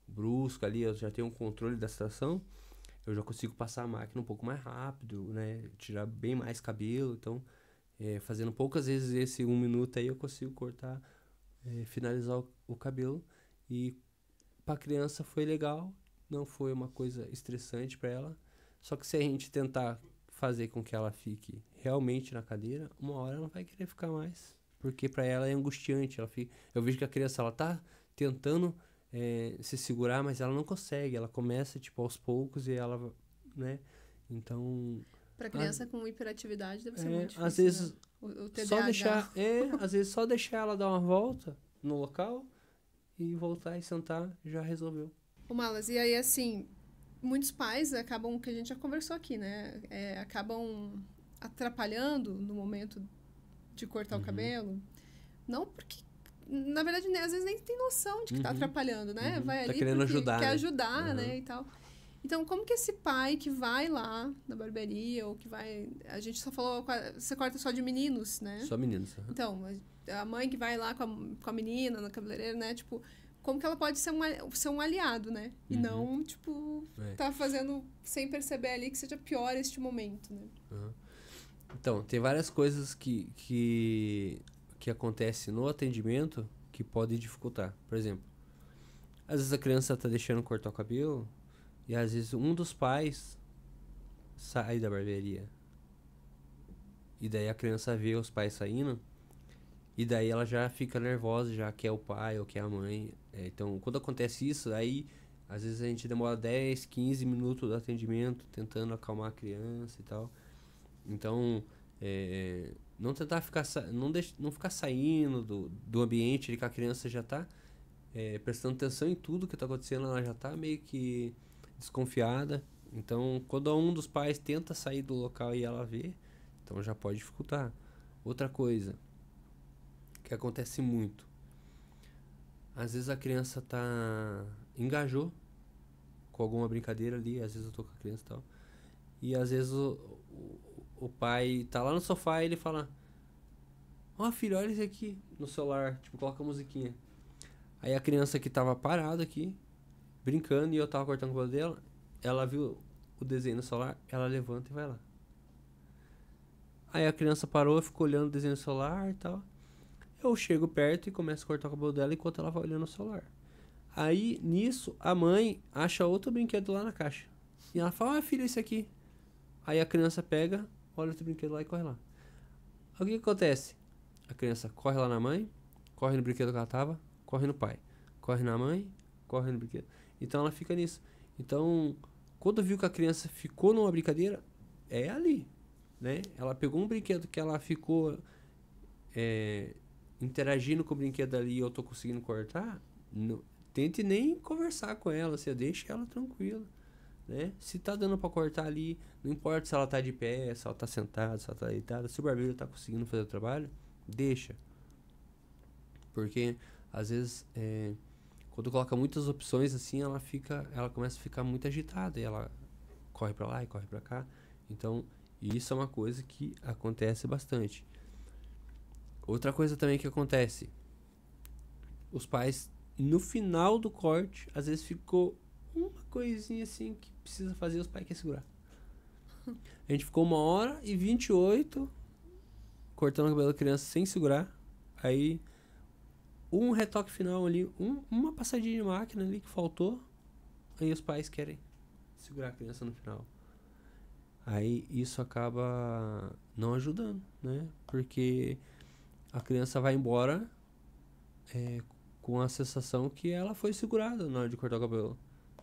brusco ali, eu já tenho um controle da situação, eu já consigo passar a máquina um pouco mais rápido, né? Tirar bem mais cabelo. Então, fazendo poucas vezes esse 1 minuto aí, eu consigo cortar, finalizar o cabelo. E pra criança foi legal, não foi uma coisa estressante para ela. Só que se a gente tentar fazer com que ela fique realmente na cadeira, uma hora ela não vai querer ficar mais, porque para ela é angustiante. Eu vejo que a criança ela tá tentando se segurar, mas ela não consegue. Ela começa aos poucos e ela, né? Então, para criança com hiperatividade deve ser muito difícil. Às vezes, né? O TDAH. às vezes só deixar ela dar uma volta no local e voltar e sentar já resolveu. O Malas, e aí assim, muitos pais acabam, que a gente já conversou aqui, né? Acabam atrapalhando no momento de cortar o cabelo. Não porque, na verdade, às vezes nem tem noção de que tá atrapalhando, né? Vai ali querendo porque ajudar, quer né? ajudar, né? E tal. Então, como que esse pai que vai lá na barbearia, ou que vai... A gente só falou, você corta só de meninos, né? Só meninos. Então, a mãe que vai lá com a menina na cabeleireira, né? Tipo, como que ela pode ser um aliado, né? E não, tá fazendo sem perceber ali que seja pior este momento, né? Então, tem várias coisas que acontecem no atendimento que podem dificultar. Por exemplo, às vezes a criança tá deixando cortar o cabelo e às vezes um dos pais sai da barbearia. E daí a criança vê os pais saindo e daí ela já fica nervosa, já quer o pai ou quer a mãe. Então, quando acontece isso, aí às vezes a gente demora 10, 15 minutos do atendimento tentando acalmar a criança e tal. Então, não tentar não ficar saindo do ambiente que a criança já está prestando atenção em tudo que está acontecendo, ela já está meio que desconfiada. Então, quando um dos pais tenta sair do local e ela vê, então já pode dificultar. Outra coisa que acontece muito, às vezes a criança engajou com alguma brincadeira ali, às vezes eu tô com a criança e tal, e às vezes o pai tá lá no sofá e ele fala: filho, olha isso aqui no celular, coloca a musiquinha. Aí a criança que tava parada aqui, brincando, e eu tava cortando o cabelo dela, ela viu o desenho no celular, ela levanta e vai lá. Aí a criança parou, ficou olhando o desenho no celular e tal. Eu chego perto e começo a cortar o cabelo dela enquanto ela vai olhando o celular. Aí, nisso, a mãe acha outro brinquedo lá na caixa. E ela fala, filha, esse aqui. Aí a criança pega, olha outro brinquedo lá e corre lá. Aí o que acontece? A criança corre lá na mãe, corre no brinquedo que ela tava, corre no pai. Corre na mãe, corre no brinquedo. Então ela fica nisso. Então, quando viu que a criança ficou numa brincadeira, é ali, né? Ela pegou um brinquedo que ela ficou interagindo com o brinquedo ali e eu tô conseguindo cortar, tente nem conversar com ela, você deixa ela tranquila, né? Se tá dando pra cortar ali, não importa se ela tá de pé, se ela tá sentada, se ela tá deitada, se o barbeiro tá conseguindo fazer o trabalho, deixa. Porque, às vezes, quando coloca muitas opções assim, ela começa a ficar muito agitada e ela corre pra lá e corre pra cá. Então, isso é uma coisa que acontece bastante. Outra coisa também que acontece, os pais, no final do corte, às vezes ficou uma coisinha assim que precisa fazer, os pais querem segurar. A gente ficou 1h28 cortando o cabelo da criança sem segurar. Aí, um retoque final ali, uma passadinha de máquina ali que faltou. Aí os pais querem segurar a criança no final. Aí isso acaba não ajudando, né? Porque a criança vai embora com a sensação que ela foi segurada na hora de cortar o cabelo,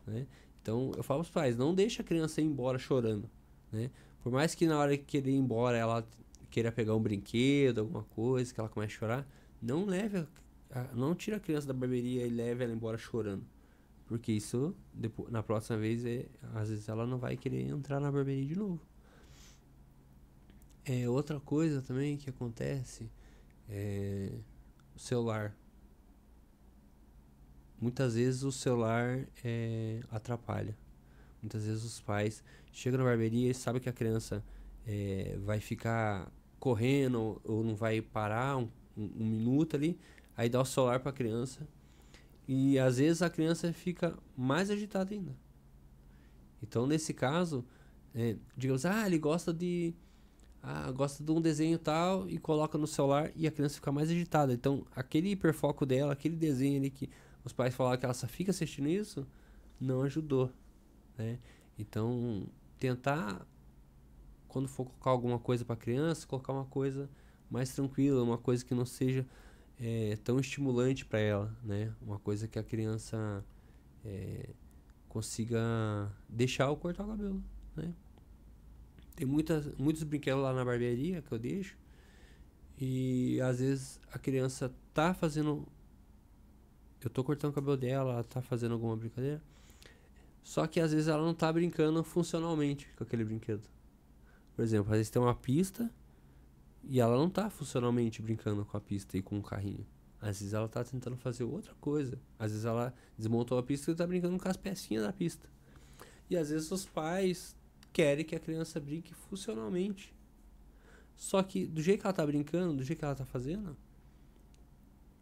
né? Então eu falo pros pais, não deixa a criança ir embora chorando, né? Por mais que na hora que querer ir embora ela queira pegar um brinquedo, alguma coisa, que ela comece a chorar, não tira a criança da barbearia e leve ela embora chorando. Porque isso, depois, na próxima vez, às vezes ela não vai querer entrar na barbearia de novo. Outra coisa também que acontece é o celular. Muitas vezes o celular atrapalha. Muitas vezes os pais chegam na barbearia e sabem que a criança vai ficar correndo ou não vai parar um minuto ali. Aí dá o celular para a criança. E às vezes a criança fica mais agitada ainda. Então nesse caso, digamos, ele gosta de um desenho tal e coloca no celular e a criança fica mais agitada. Então aquele hiperfoco dela, aquele desenho ali que os pais falaram que ela só fica assistindo isso, não ajudou, né? Então tentar, quando for colocar alguma coisa para a criança, colocar uma coisa mais tranquila, uma coisa que não seja tão estimulante para ela, né? Uma coisa que a criança consiga deixar eu cortar o cabelo, né? Tem muitos brinquedos lá na barbearia que eu deixo e às vezes a criança tá fazendo, eu tô cortando o cabelo dela, ela tá fazendo alguma brincadeira, só que às vezes ela não tá brincando funcionalmente com aquele brinquedo. Por exemplo, às vezes tem uma pista e ela não tá funcionalmente brincando com a pista e com o carrinho. Às vezes ela tá tentando fazer outra coisa. Às vezes ela desmontou a pista e tá brincando com as pecinhas da pista. E às vezes os pais querem que a criança brinque funcionalmente. Só que do jeito que ela tá brincando, do jeito que ela tá fazendo,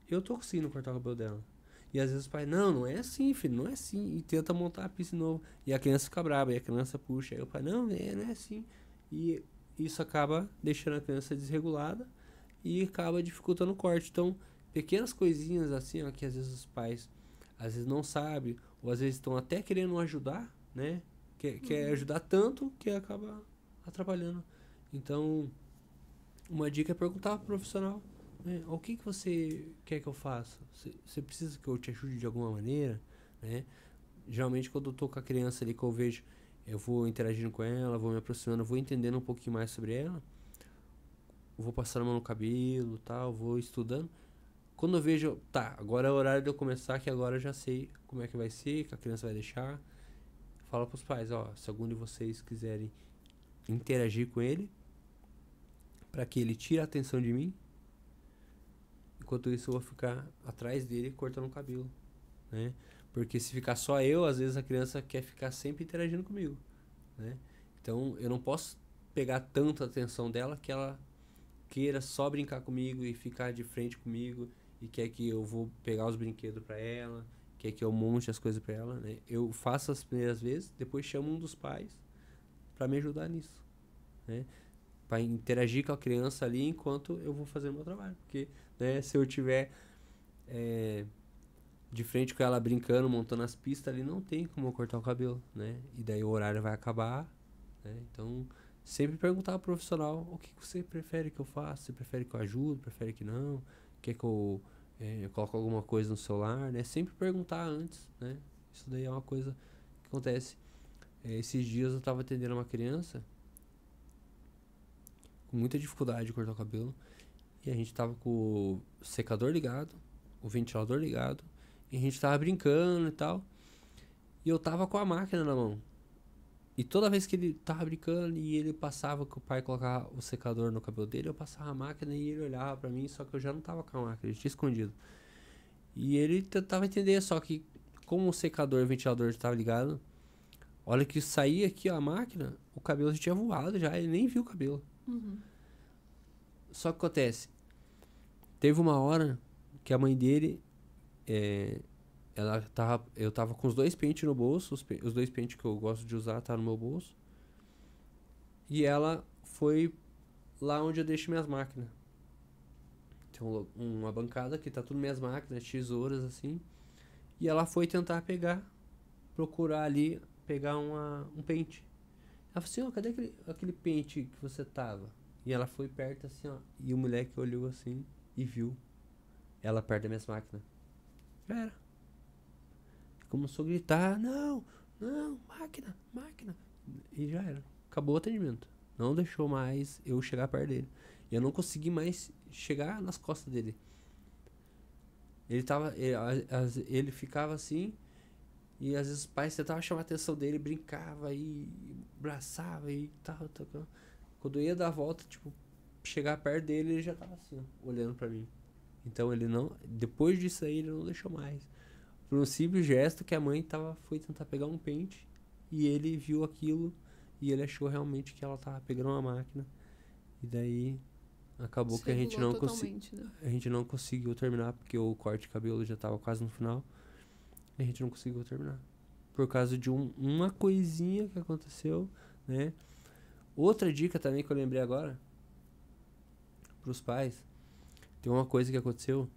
eu tô conseguindo cortar o cabelo dela. E às vezes os pais, não é assim, filho, não é assim. E tenta montar a pista de novo. E a criança fica brava, e a criança puxa. Aí o pai, não é assim. E isso acaba deixando a criança desregulada e acaba dificultando o corte. Então, pequenas coisinhas assim, ó, que às vezes os pais às vezes não sabem, ou às vezes estão até querendo ajudar, né? Quer ajudar tanto que acaba atrapalhando. Então, uma dica é perguntar pro profissional, né? O que você quer que eu faça? Você precisa que eu te ajude de alguma maneira, né? Geralmente quando eu tô com a criança ali que eu vejo, eu vou interagindo com ela, vou me aproximando, vou entendendo um pouquinho mais sobre ela, vou passando a mão no cabelo, tal, vou estudando. Quando eu vejo, agora é o horário de eu começar, que agora eu já sei como é que vai ser, que a criança vai deixar. Fala pros pais, se algum de vocês quiserem interagir com ele, para que ele tire a atenção de mim, enquanto isso eu vou ficar atrás dele cortando o cabelo, né? Porque se ficar só eu, às vezes a criança quer ficar sempre interagindo comigo, né? Então eu não posso pegar tanta atenção dela que ela queira só brincar comigo e ficar de frente comigo e quer que eu vou pegar os brinquedos para ela, quer que eu monte as coisas para ela, né? Eu faço as primeiras vezes, depois chamo um dos pais para me ajudar nisso, né? para interagir com a criança ali enquanto eu vou fazer o meu trabalho. Porque, né, se eu tiver de frente com ela brincando, montando as pistas ali, não tem como eu cortar o cabelo, né? E daí o horário vai acabar, né? Então, sempre perguntar ao profissional o que você prefere que eu faça, você prefere que eu ajude, prefere que não, quer que eu coloque alguma coisa no celular, né? Sempre perguntar antes, né? Isso daí é uma coisa que acontece. Esses dias eu tava atendendo uma criança com muita dificuldade de cortar o cabelo e a gente tava com o secador ligado, o ventilador ligado, e a gente tava brincando e tal. E eu tava com a máquina na mão. E toda vez que ele tava brincando e ele passava, que o pai colocava o secador no cabelo dele, eu passava a máquina e ele olhava pra mim, só que eu já não tava com a máquina, ele tinha escondido. E ele tentava entender, só que como o secador e o ventilador estava ligado, olha que saía aqui ó, a máquina, o cabelo já tinha voado já, ele nem viu o cabelo. Uhum. Só que acontece, teve uma hora que a mãe dele, eu tava com os 2 pentes no bolso, os 2 pentes que eu gosto de usar tá no meu bolso. E ela foi lá onde eu deixo minhas máquinas. Tem uma bancada que tá tudo minhas máquinas, tesouras assim. E ela foi tentar procurar ali, pegar um pente. Ela falou assim, ó, cadê aquele pente que você tava? E ela foi perto assim, ó. E o moleque olhou assim e viu ela perto das minhas máquinas. Já era. Começou a gritar, não, máquina. E já era. Acabou o atendimento. Não deixou mais eu chegar perto dele. E eu não consegui mais chegar nas costas dele. Ele ficava assim, e às vezes os pais tentavam chamar a atenção dele, brincava e abraçava e tal. Quando eu ia dar a volta, tipo, chegar perto dele, ele já tava assim, ó, olhando pra mim. Então ele não, depois disso aí, ele não deixou mais. Por um simples gesto que a mãe foi tentar pegar um pente e ele viu aquilo e ele achou realmente que ela tava pegando uma máquina. E daí acabou que a gente não conseguiu terminar porque o corte de cabelo já tava quase no final. E a gente não conseguiu terminar. Por causa de uma coisinha que aconteceu, né? Outra dica também que eu lembrei agora pros pais, tem uma coisa que aconteceu.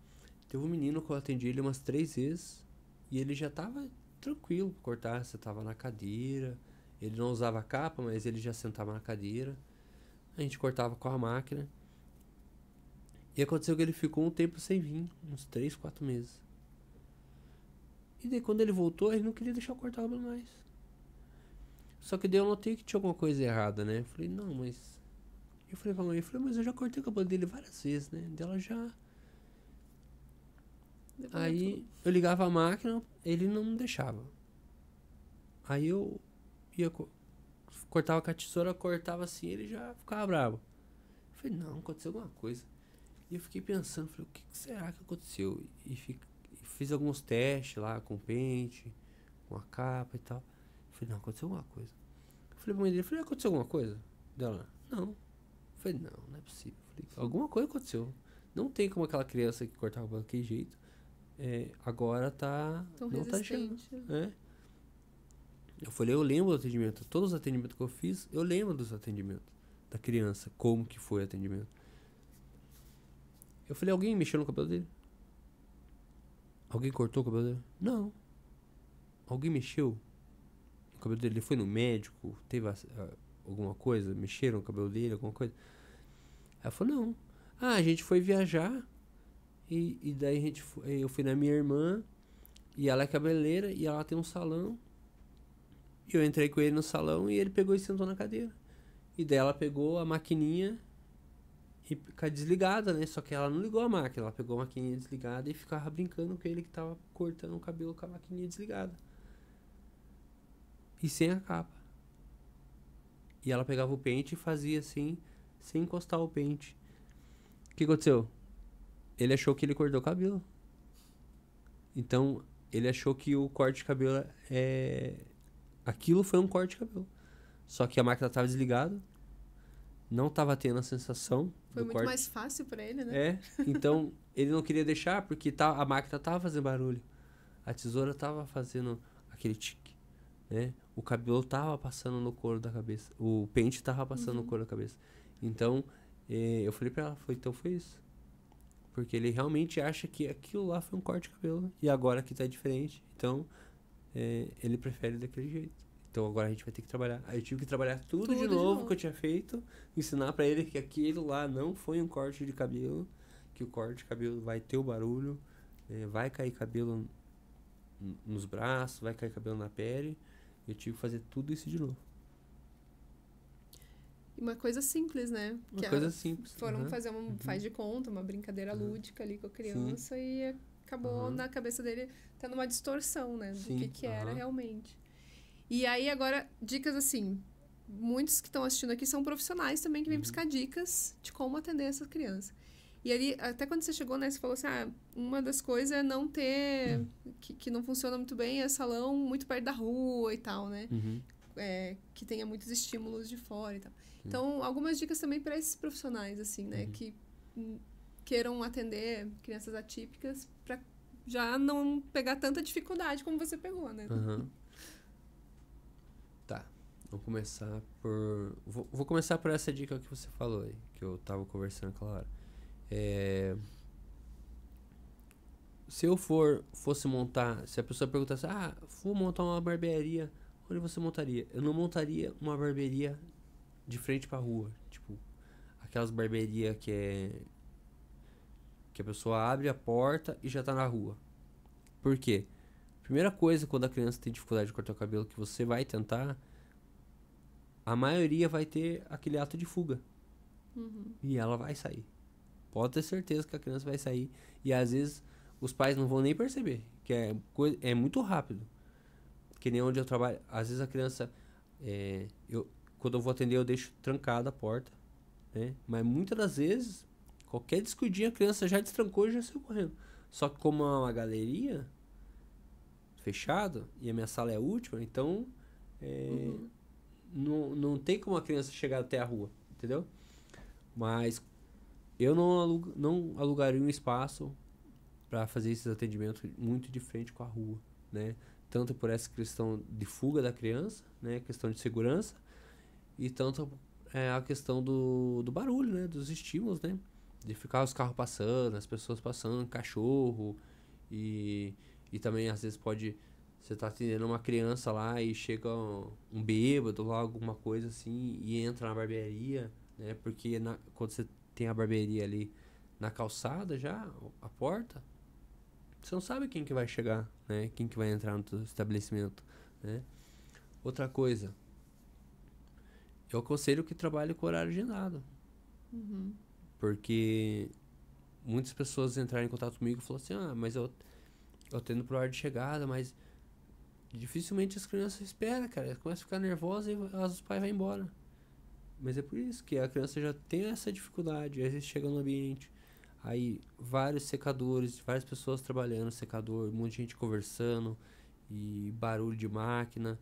Teve um menino que eu atendi ele umas 3 vezes. E ele já tava tranquilo pra cortar. Você tava na cadeira. Ele não usava capa, mas ele já sentava na cadeira. A gente cortava com a máquina. E aconteceu que ele ficou um tempo sem vir. Uns 3, 4 meses. E daí quando ele voltou, ele não queria deixar eu cortar o cabelo mais. Só que daí eu notei que tinha alguma coisa errada, né? Eu falei, não, mas... Eu falei pra mãe, mas eu já cortei o cabelo dele várias vezes, né? Dela já... Aí eu ligava a máquina, ele não deixava. Aí eu ia cortava com a tesoura, cortava assim, ele já ficava bravo. Eu falei, não, aconteceu alguma coisa. E eu fiquei pensando, falei, o que será que aconteceu? E fiz alguns testes lá com pente, com a capa e tal. Eu falei, não, aconteceu alguma coisa. Eu falei pra mãe dele, aconteceu alguma coisa? Dela, não. Eu falei, não é possível. Eu falei, alguma coisa aconteceu. Não tem como aquela criança que cortava daquele jeito. Agora não tá chegando. Eu falei, eu lembro do atendimento. Todos os atendimentos que eu fiz, eu lembro dos atendimentos da criança, como que foi o atendimento. Eu falei, alguém mexeu no cabelo dele? Alguém cortou o cabelo dele? Não. Alguém mexeu no cabelo dele? Ele foi no médico? Teve alguma coisa? Mexeram no cabelo dele? Alguma coisa? Aí ela falou, não. A gente foi viajar. E daí eu fui na minha irmã, e ela é cabeleireira, e ela tem um salão. E eu entrei com ele no salão, e ele pegou e sentou na cadeira. E daí ela pegou a maquininha e fica desligada, né? Só que ela não ligou a máquina, ela pegou a maquininha desligada e ficava brincando com ele que tava cortando o cabelo com a maquininha desligada. E sem a capa. E ela pegava o pente e fazia assim, sem encostar o pente. O que aconteceu? Ele achou que ele cortou o cabelo. Então, ele achou que o corte de cabelo aquilo foi um corte de cabelo. Só que a máquina estava desligada. Não estava tendo a sensação foi do muito corte. Mais fácil para ele, né? Então, ele não queria deixar porque a máquina estava fazendo barulho. A tesoura estava fazendo aquele tique, né? O cabelo estava passando no couro da cabeça. O pente estava passando no couro da cabeça. Então, eu falei pra ela, então foi isso. Porque ele realmente acha que aquilo lá foi um corte de cabelo e agora aqui tá diferente. Então, ele prefere daquele jeito. Então agora a gente vai ter que trabalhar. Aí eu tive que trabalhar tudo de novo que eu tinha feito, ensinar pra ele que aquilo lá não foi um corte de cabelo, que o corte de cabelo vai ter o barulho, vai cair cabelo nos braços, vai cair cabelo na pele. Eu tive que fazer tudo isso de novo. Uma coisa simples, né? Uma coisa simples. Foram fazer faz de conta, uma brincadeira lúdica ali com a criança. Sim. E acabou na cabeça dele tendo uma distorção, né? Do que era realmente. E aí, agora, dicas assim. Muitos que estão assistindo aqui são profissionais também que vêm buscar dicas de como atender essa criança. E ali, até quando você chegou, né? Você falou assim, uma das coisas é não ter... Que não funciona muito bem é salão muito perto da rua e tal, né? Que tenha muitos estímulos de fora e tal. Então, algumas dicas também para esses profissionais, assim, né? Que queiram atender crianças atípicas para já não pegar tanta dificuldade como você pegou, né? Tá. Vou começar por... Vou começar por essa dica que você falou aí, que eu tava conversando aquela hora. Se eu fosse montar... Se a pessoa perguntasse, vou montar uma barbearia, onde você montaria? Eu não montaria uma barbearia de frente pra rua. Tipo, aquelas barbearias que a pessoa abre a porta e já tá na rua. Por quê? Primeira coisa, quando a criança tem dificuldade de cortar o cabelo, que você vai tentar, a maioria vai ter aquele ato de fuga. E ela vai sair. Pode ter certeza que a criança vai sair. E às vezes os pais não vão nem perceber. Que é muito rápido. Que nem onde eu trabalho. Às vezes a criança... quando eu vou atender, eu deixo trancada a porta. Né? Mas muitas das vezes, qualquer descuidinho, a criança já destrancou e já saiu correndo. Só que como é uma galeria fechada, e a minha sala é a última, então não tem como a criança chegar até a rua. Entendeu? Mas eu não alugaria um espaço para fazer esses atendimentos muito de frente com a rua, né? Tanto por essa questão de fuga da criança, né? Questão de segurança, e tanto a questão do barulho, né? Dos estímulos, né? De ficar os carros passando, as pessoas passando, cachorro, e também às vezes você tá atendendo uma criança lá e chega um bêbado lá, alguma coisa assim, e entra na barbearia, né? Porque quando você tem a barbearia ali na calçada já, a porta, você não sabe quem que vai chegar, né? Quem que vai entrar no teu estabelecimento, né? Outra coisa, eu aconselho que trabalhe com horário agendado. Porque muitas pessoas entraram em contato comigo e falaram assim, mas eu atendo pro horário de chegada, mas dificilmente as crianças esperam, cara. Elas começam a ficar nervosas e os pais vão embora. Mas é por isso que a criança já tem essa dificuldade. Às vezes chega no ambiente, aí vários secadores, várias pessoas trabalhando no secador, um monte de gente conversando, e barulho de máquina,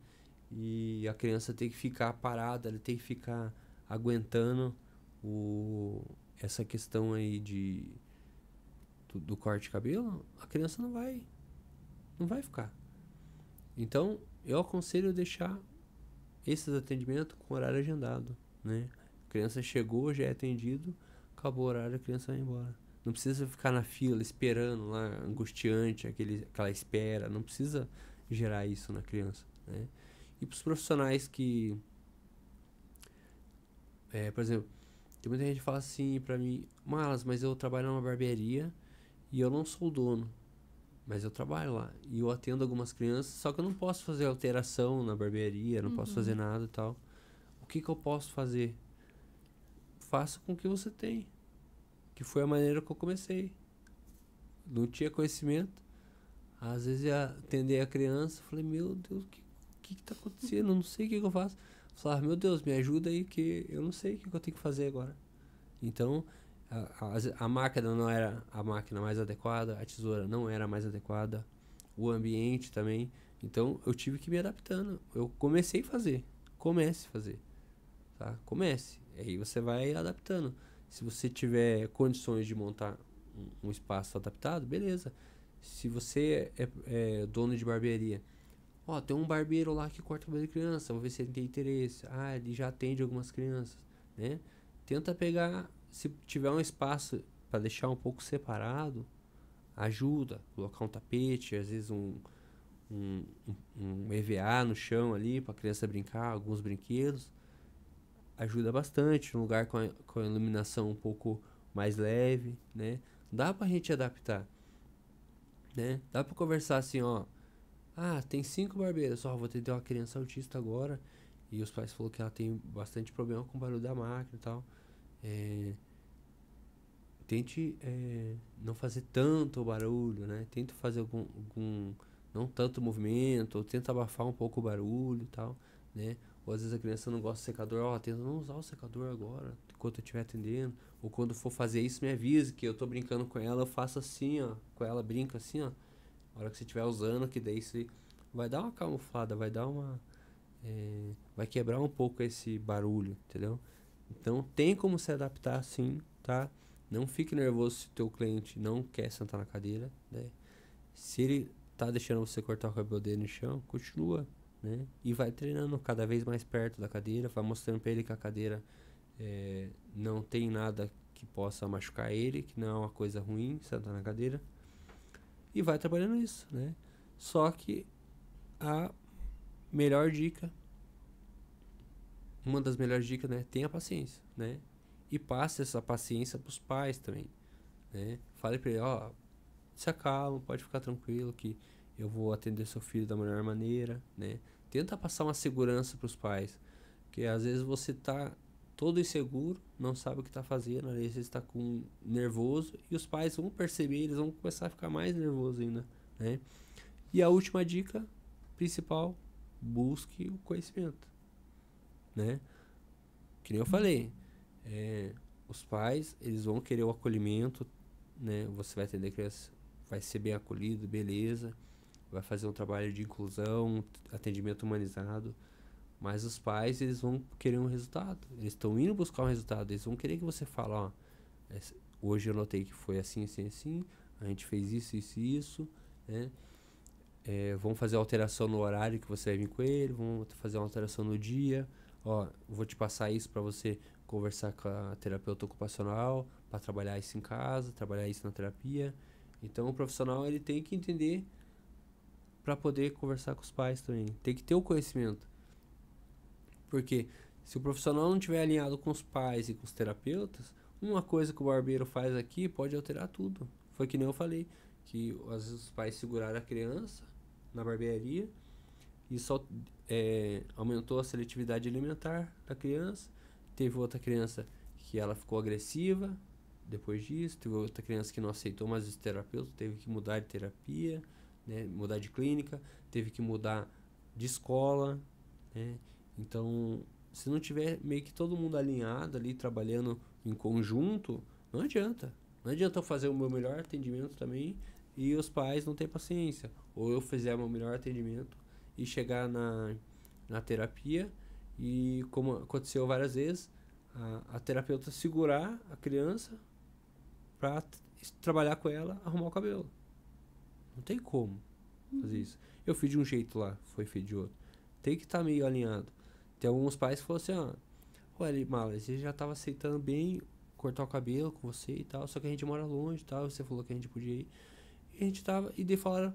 e a criança tem que ficar parada, ela tem que ficar aguentando essa questão aí do corte de cabelo. A criança não vai ficar. Então, eu aconselho deixar esses atendimentos com horário agendado, né? A criança chegou, já é atendido, acabou o horário, a criança vai embora. Não precisa ficar na fila esperando lá, angustiante, aquela espera. Não precisa gerar isso na criança, né? E para os profissionais que... por exemplo, tem muita gente que fala assim pra mim, mas eu trabalho numa barbearia e eu não sou o dono. Mas eu trabalho lá e eu atendo algumas crianças, só que eu não posso fazer alteração na barbearia, não posso fazer nada e tal. O que eu posso fazer? Faça com o que você tem. Que foi a maneira que eu comecei. Não tinha conhecimento. Às vezes ia atender a criança, falei, meu Deus, o que tá acontecendo? Eu não sei o que eu faço. Falava, meu Deus, me ajuda aí que eu não sei o que eu tenho que fazer agora. Então, a máquina não era a máquina mais adequada, a tesoura não era a mais adequada, o ambiente também. Então, eu tive que ir me adaptando. Eu comecei a fazer. Comece a fazer. Tá? Comece. Aí você vai adaptando. Se você tiver condições de montar um espaço adaptado, beleza. Se você é dono de barbearia, tem um barbeiro lá que corta cabelo de criança, vou ver se ele tem interesse. Ele já atende algumas crianças, né? tenta pegar, se tiver um espaço para deixar um pouco separado, ajuda, colocar um tapete, às vezes um EVA no chão ali para a criança brincar, alguns brinquedos, ajuda bastante, um lugar com a iluminação um pouco mais leve, né? Dá pra gente adaptar, né? Dá pra conversar assim, ó, tem 5 barbeiras, só vou atender uma criança autista agora, e os pais falaram que ela tem bastante problema com o barulho da máquina e tal. Tente não fazer tanto barulho, né? Tente fazer algum não tanto movimento, ou tenta abafar um pouco o barulho e tal, né? Ou às vezes a criança não gosta do secador, tenta não usar o secador agora, enquanto eu estiver atendendo. Ou quando for fazer isso, me avise que eu tô brincando com ela, eu faço assim, ó, com ela, brinco assim, ó. A hora que você estiver usando, que daí você vai dar uma camuflada, vai dar uma... vai quebrar um pouco esse barulho, entendeu? Então tem como se adaptar sim, tá? Não fique nervoso se o teu cliente não quer sentar na cadeira, né? Se ele tá deixando você cortar o cabelo dele no chão, continua, né? E vai treinando cada vez mais perto da cadeira, vai mostrando pra ele que a cadeira não tem nada que possa machucar ele, que não é uma coisa ruim sentar na cadeira. E vai trabalhando isso, né? Só que a melhor dica, uma das melhores dicas, né? Tenha paciência, né? E passe essa paciência pros pais também, né? Fale pra ele, se acalma, pode ficar tranquilo que eu vou atender seu filho da melhor maneira, né? Tenta passar uma segurança pros pais, porque às vezes você tá todo inseguro, não sabe o que tá fazendo, às vezes você está nervoso, e os pais vão perceber, eles vão começar a ficar mais nervosos ainda, né? E a última dica principal, busque o conhecimento, né? Que nem eu falei, os pais, eles vão querer o acolhimento, né? Você vai atender criança, vai ser bem acolhido, beleza, vai fazer um trabalho de inclusão, atendimento humanizado, mas os pais, eles vão querer um resultado, eles estão indo buscar um resultado, eles vão querer que você fale, hoje eu notei que foi assim, assim, assim, a gente fez isso, isso e isso, né? Vamos fazer alteração no horário que você vai vir com ele, vamos fazer uma alteração no dia, vou te passar isso para você conversar com a terapeuta ocupacional, para trabalhar isso em casa, trabalhar isso na terapia. Então o profissional, ele tem que entender para poder conversar com os pais também, tem que ter o conhecimento. Porque se o profissional não estiver alinhado com os pais e com os terapeutas, uma coisa que o barbeiro faz aqui pode alterar tudo. Foi que nem eu falei, que às vezes os pais seguraram a criança na barbearia e só aumentou a seletividade alimentar da criança. Teve outra criança que ela ficou agressiva depois disso, teve outra criança que não aceitou mais os terapeutas, teve que mudar de terapia, né, mudar de clínica, teve que mudar de escola, né? Então, se não tiver meio que todo mundo alinhado ali, trabalhando em conjunto, não adianta. Não adianta eu fazer o meu melhor atendimento também e os pais não terem paciência. Ou eu fizer o meu melhor atendimento e chegar na terapia e, como aconteceu várias vezes, a terapeuta segurar a criança para trabalhar com ela, arrumar o cabelo. Não tem como fazer isso. Eu fiz de um jeito lá, foi feito de outro. Tem que estar meio alinhado. Tem alguns pais que falaram assim, olha, Malas, ele já tava aceitando bem cortar o cabelo com você e tal, só que a gente mora longe e tal, você falou que a gente podia ir. E a gente tava, e daí falaram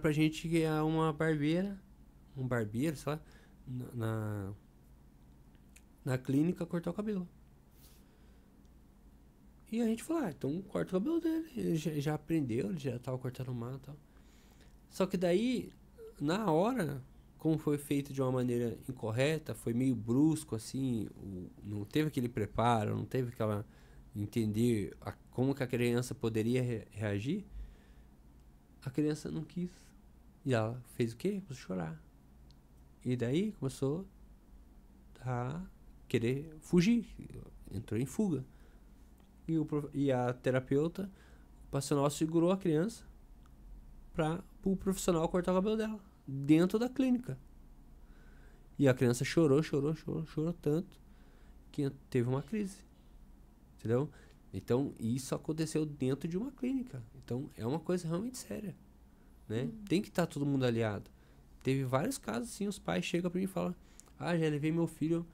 pra gente que é uma barbeira, um barbeiro, sei lá, na clínica cortar o cabelo. E a gente falou, então corta o cabelo dele, ele já aprendeu, ele já tava cortando mato e tal. Só que daí, na hora, como foi feito de uma maneira incorreta, foi meio brusco, assim, não teve aquele preparo, não teve aquela... entender como que a criança poderia reagir, a criança não quis. E ela fez o quê? Começou a chorar. E daí começou a querer fugir, entrou em fuga. E a terapeuta, o profissional segurou a criança para o profissional cortar o cabelo dela, dentro da clínica. E a criança chorou tanto que teve uma crise. Entendeu? Então, isso aconteceu dentro de uma clínica. Então, é uma coisa realmente séria, né? Tem que estar todo mundo aliado. Teve vários casos assim, os pais chegam para mim e falam, já levei meu filho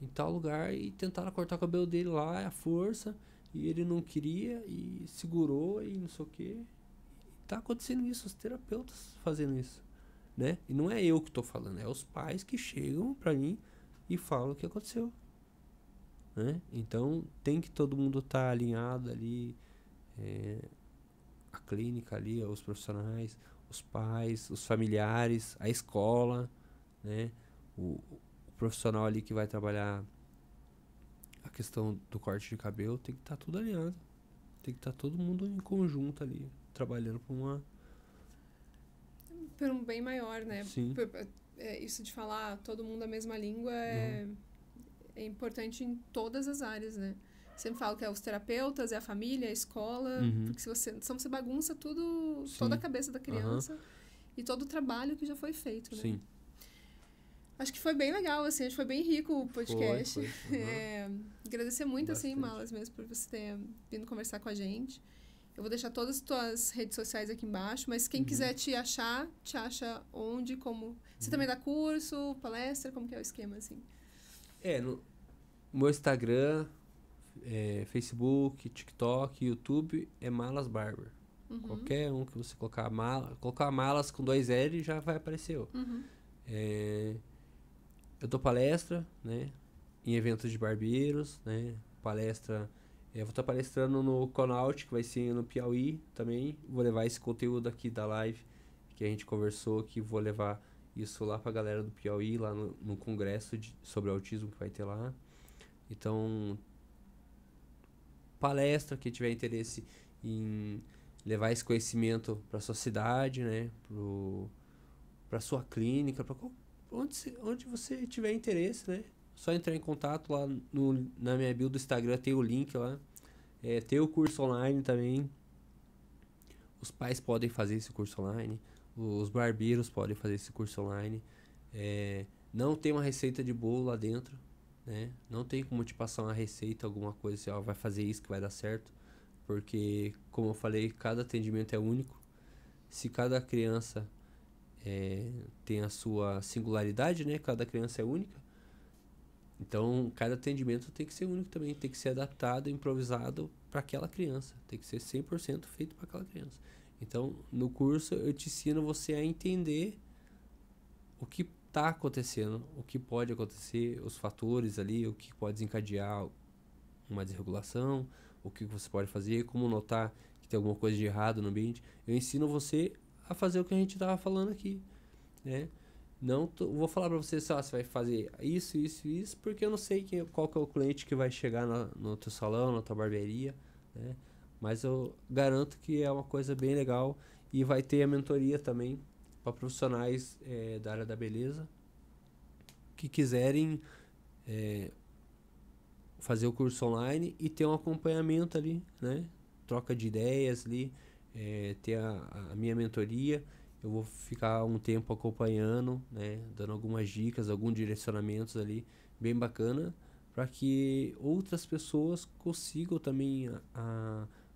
em tal lugar e tentaram cortar o cabelo dele lá, à força, e ele não queria e segurou e não sei o quê. Tá acontecendo isso, os terapeutas fazendo isso, né? E não é eu que tô falando, é os pais que chegam pra mim e falam o que aconteceu, né? Então tem que todo mundo estar alinhado ali, a clínica ali, os profissionais, os pais, os familiares, a escola, né? O profissional ali que vai trabalhar a questão do corte de cabelo, tem que estar tudo alinhado. Tem que estar todo mundo em conjunto ali, trabalhando por uma... Por um bem maior, né? Sim. Isso de falar todo mundo a mesma língua é importante em todas as áreas, né? Sempre falo que é os terapeutas, é a família, a escola, porque senão você bagunça tudo, toda a cabeça da criança e todo o trabalho que já foi feito, né? Sim. Acho que foi bem legal, assim, acho que foi bem rico o podcast. Foi. Agradecer muito, Bastante. assim, Malas, mesmo, por você ter vindo conversar com a gente. Eu vou deixar todas as tuas redes sociais aqui embaixo, mas quem quiser te achar, te acha onde, como... Você também dá curso, palestra, como que é o esquema, assim? No meu Instagram, Facebook, TikTok, YouTube é Malas Barber. Qualquer um que você colocar Malas com 2 L já vai aparecer eu. Eu dou palestra, né? Em eventos de barbeiros, né? Palestra... Eu vou estar palestrando no Conaut, que vai ser no Piauí também. Vou levar esse conteúdo aqui da live que a gente conversou, que vou levar isso lá pra galera do Piauí, lá no congresso sobre autismo que vai ter lá. Então, palestra, quem tiver interesse em levar esse conhecimento pra sua cidade, né? Pra sua clínica, onde você tiver interesse, né? Só entrar em contato lá na minha bio do Instagram, tem o link lá. Tem o curso online também. Os pais podem fazer esse curso online. Os barbeiros podem fazer esse curso online. Não tem uma receita de bolo lá dentro, né? Não tem como te passar uma receita, alguma coisa assim, ó, vai fazer isso que vai dar certo. Porque, como eu falei, cada atendimento é único. Se cada criança tem a sua singularidade, né? Cada criança é única. Então, cada atendimento tem que ser único também, tem que ser adaptado, improvisado para aquela criança, tem que ser 100% feito para aquela criança. Então, no curso eu te ensino você a entender o que está acontecendo, o que pode acontecer, os fatores ali, o que pode desencadear uma desregulação, o que você pode fazer, como notar que tem alguma coisa de errado no ambiente. Eu ensino você a fazer o que a gente estava falando aqui, né? Não vou falar pra você só, você vai fazer isso, porque eu não sei qual que é o cliente que vai chegar no teu salão, na tua barbearia, né? Mas eu garanto que é uma coisa bem legal e vai ter a mentoria também para profissionais da área da beleza que quiserem fazer o curso online e ter um acompanhamento ali, né? Troca de ideias ali, ter a minha mentoria. Eu vou ficar um tempo acompanhando, né, dando algumas dicas, alguns direcionamentos ali, bem bacana, para que outras pessoas consigam também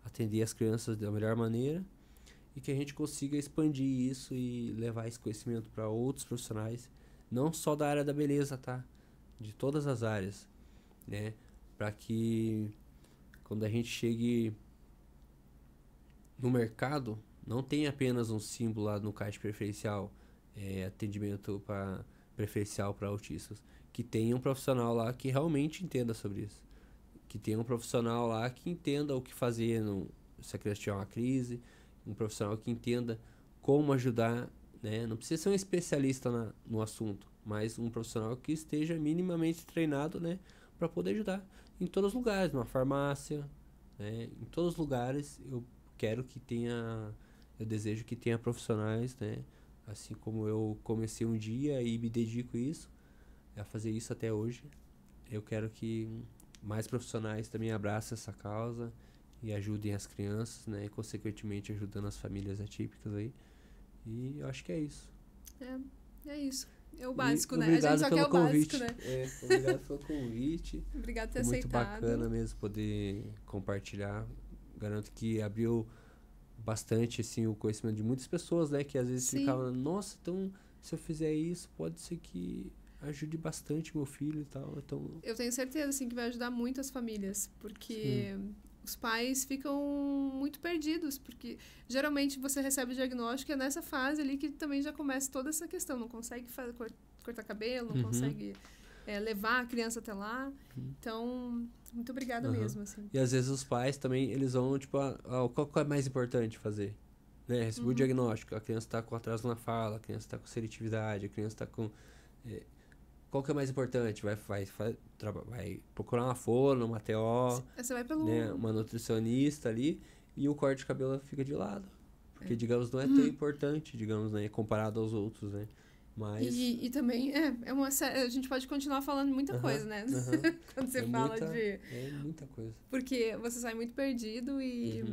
atender as crianças da melhor maneira e que a gente consiga expandir isso e levar esse conhecimento para outros profissionais, não só da área da beleza, tá? De todas as áreas, né? Para que quando a gente chegue no mercado, não tem apenas um símbolo lá no caixa preferencial, atendimento preferencial para autistas. Que tenha um profissional lá que realmente entenda sobre isso. Que tenha um profissional lá que entenda o que fazer se a criança tiver uma crise. Um profissional que entenda como ajudar, né? Não precisa ser um especialista no assunto, mas um profissional que esteja minimamente treinado, né? Para poder ajudar. Em todos os lugares, numa farmácia, né? Em todos os lugares eu desejo que tenha profissionais, né? Assim como eu comecei um dia e me dedico a fazer isso até hoje. Eu quero que mais profissionais também abracem essa causa e ajudem as crianças, né? E consequentemente ajudando as famílias atípicas aí. E eu acho que é isso. É isso. É o básico, né? Obrigado A gente só pelo quer o convite. básico, né? Obrigado pelo convite. Obrigado por ter Foi muito aceitado. bacana mesmo poder compartilhar. Garanto que abriu bastante assim o conhecimento de muitas pessoas, né, que às vezes ficavam, nossa, então se eu fizer isso, pode ser que ajude bastante meu filho e tal. Então, Eu tenho certeza, assim, que vai ajudar muito as famílias, porque os pais ficam muito perdidos, porque geralmente você recebe o diagnóstico e é nessa fase ali que também já começa toda essa questão, não consegue cortar cabelo, não consegue levar a criança até lá. Então, muito obrigada mesmo, assim. E às vezes os pais também, eles vão, tipo, qual que é mais importante fazer? Né? Recebeu o diagnóstico, a criança tá com atraso na fala, a criança tá com seletividade, a criança tá com... qual que é mais importante? Vai procurar uma fono, uma TO, Você vai pelo... né? Uma nutricionista ali, e o corte de cabelo fica de lado. Porque, digamos, não é tão importante, digamos, né? Comparado aos outros, né? Mas... E também, a gente pode continuar falando muita coisa, né? Quando você fala de... É muita coisa. Porque você sai muito perdido e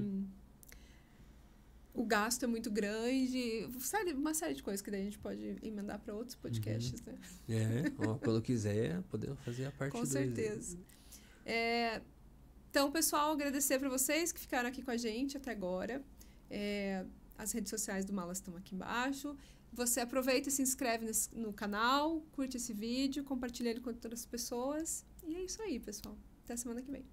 o gasto é muito grande. Uma série de coisas que daí a gente pode emendar para outros podcasts, né? Quando quiser, podemos fazer a parte 2. Com certeza. Então, pessoal, agradecer para vocês que ficaram aqui com a gente até agora. As redes sociais do Malas estão aqui embaixo. Você aproveita e se inscreve no canal, curte esse vídeo, compartilha ele com outras pessoas. E é isso aí, pessoal. Até semana que vem.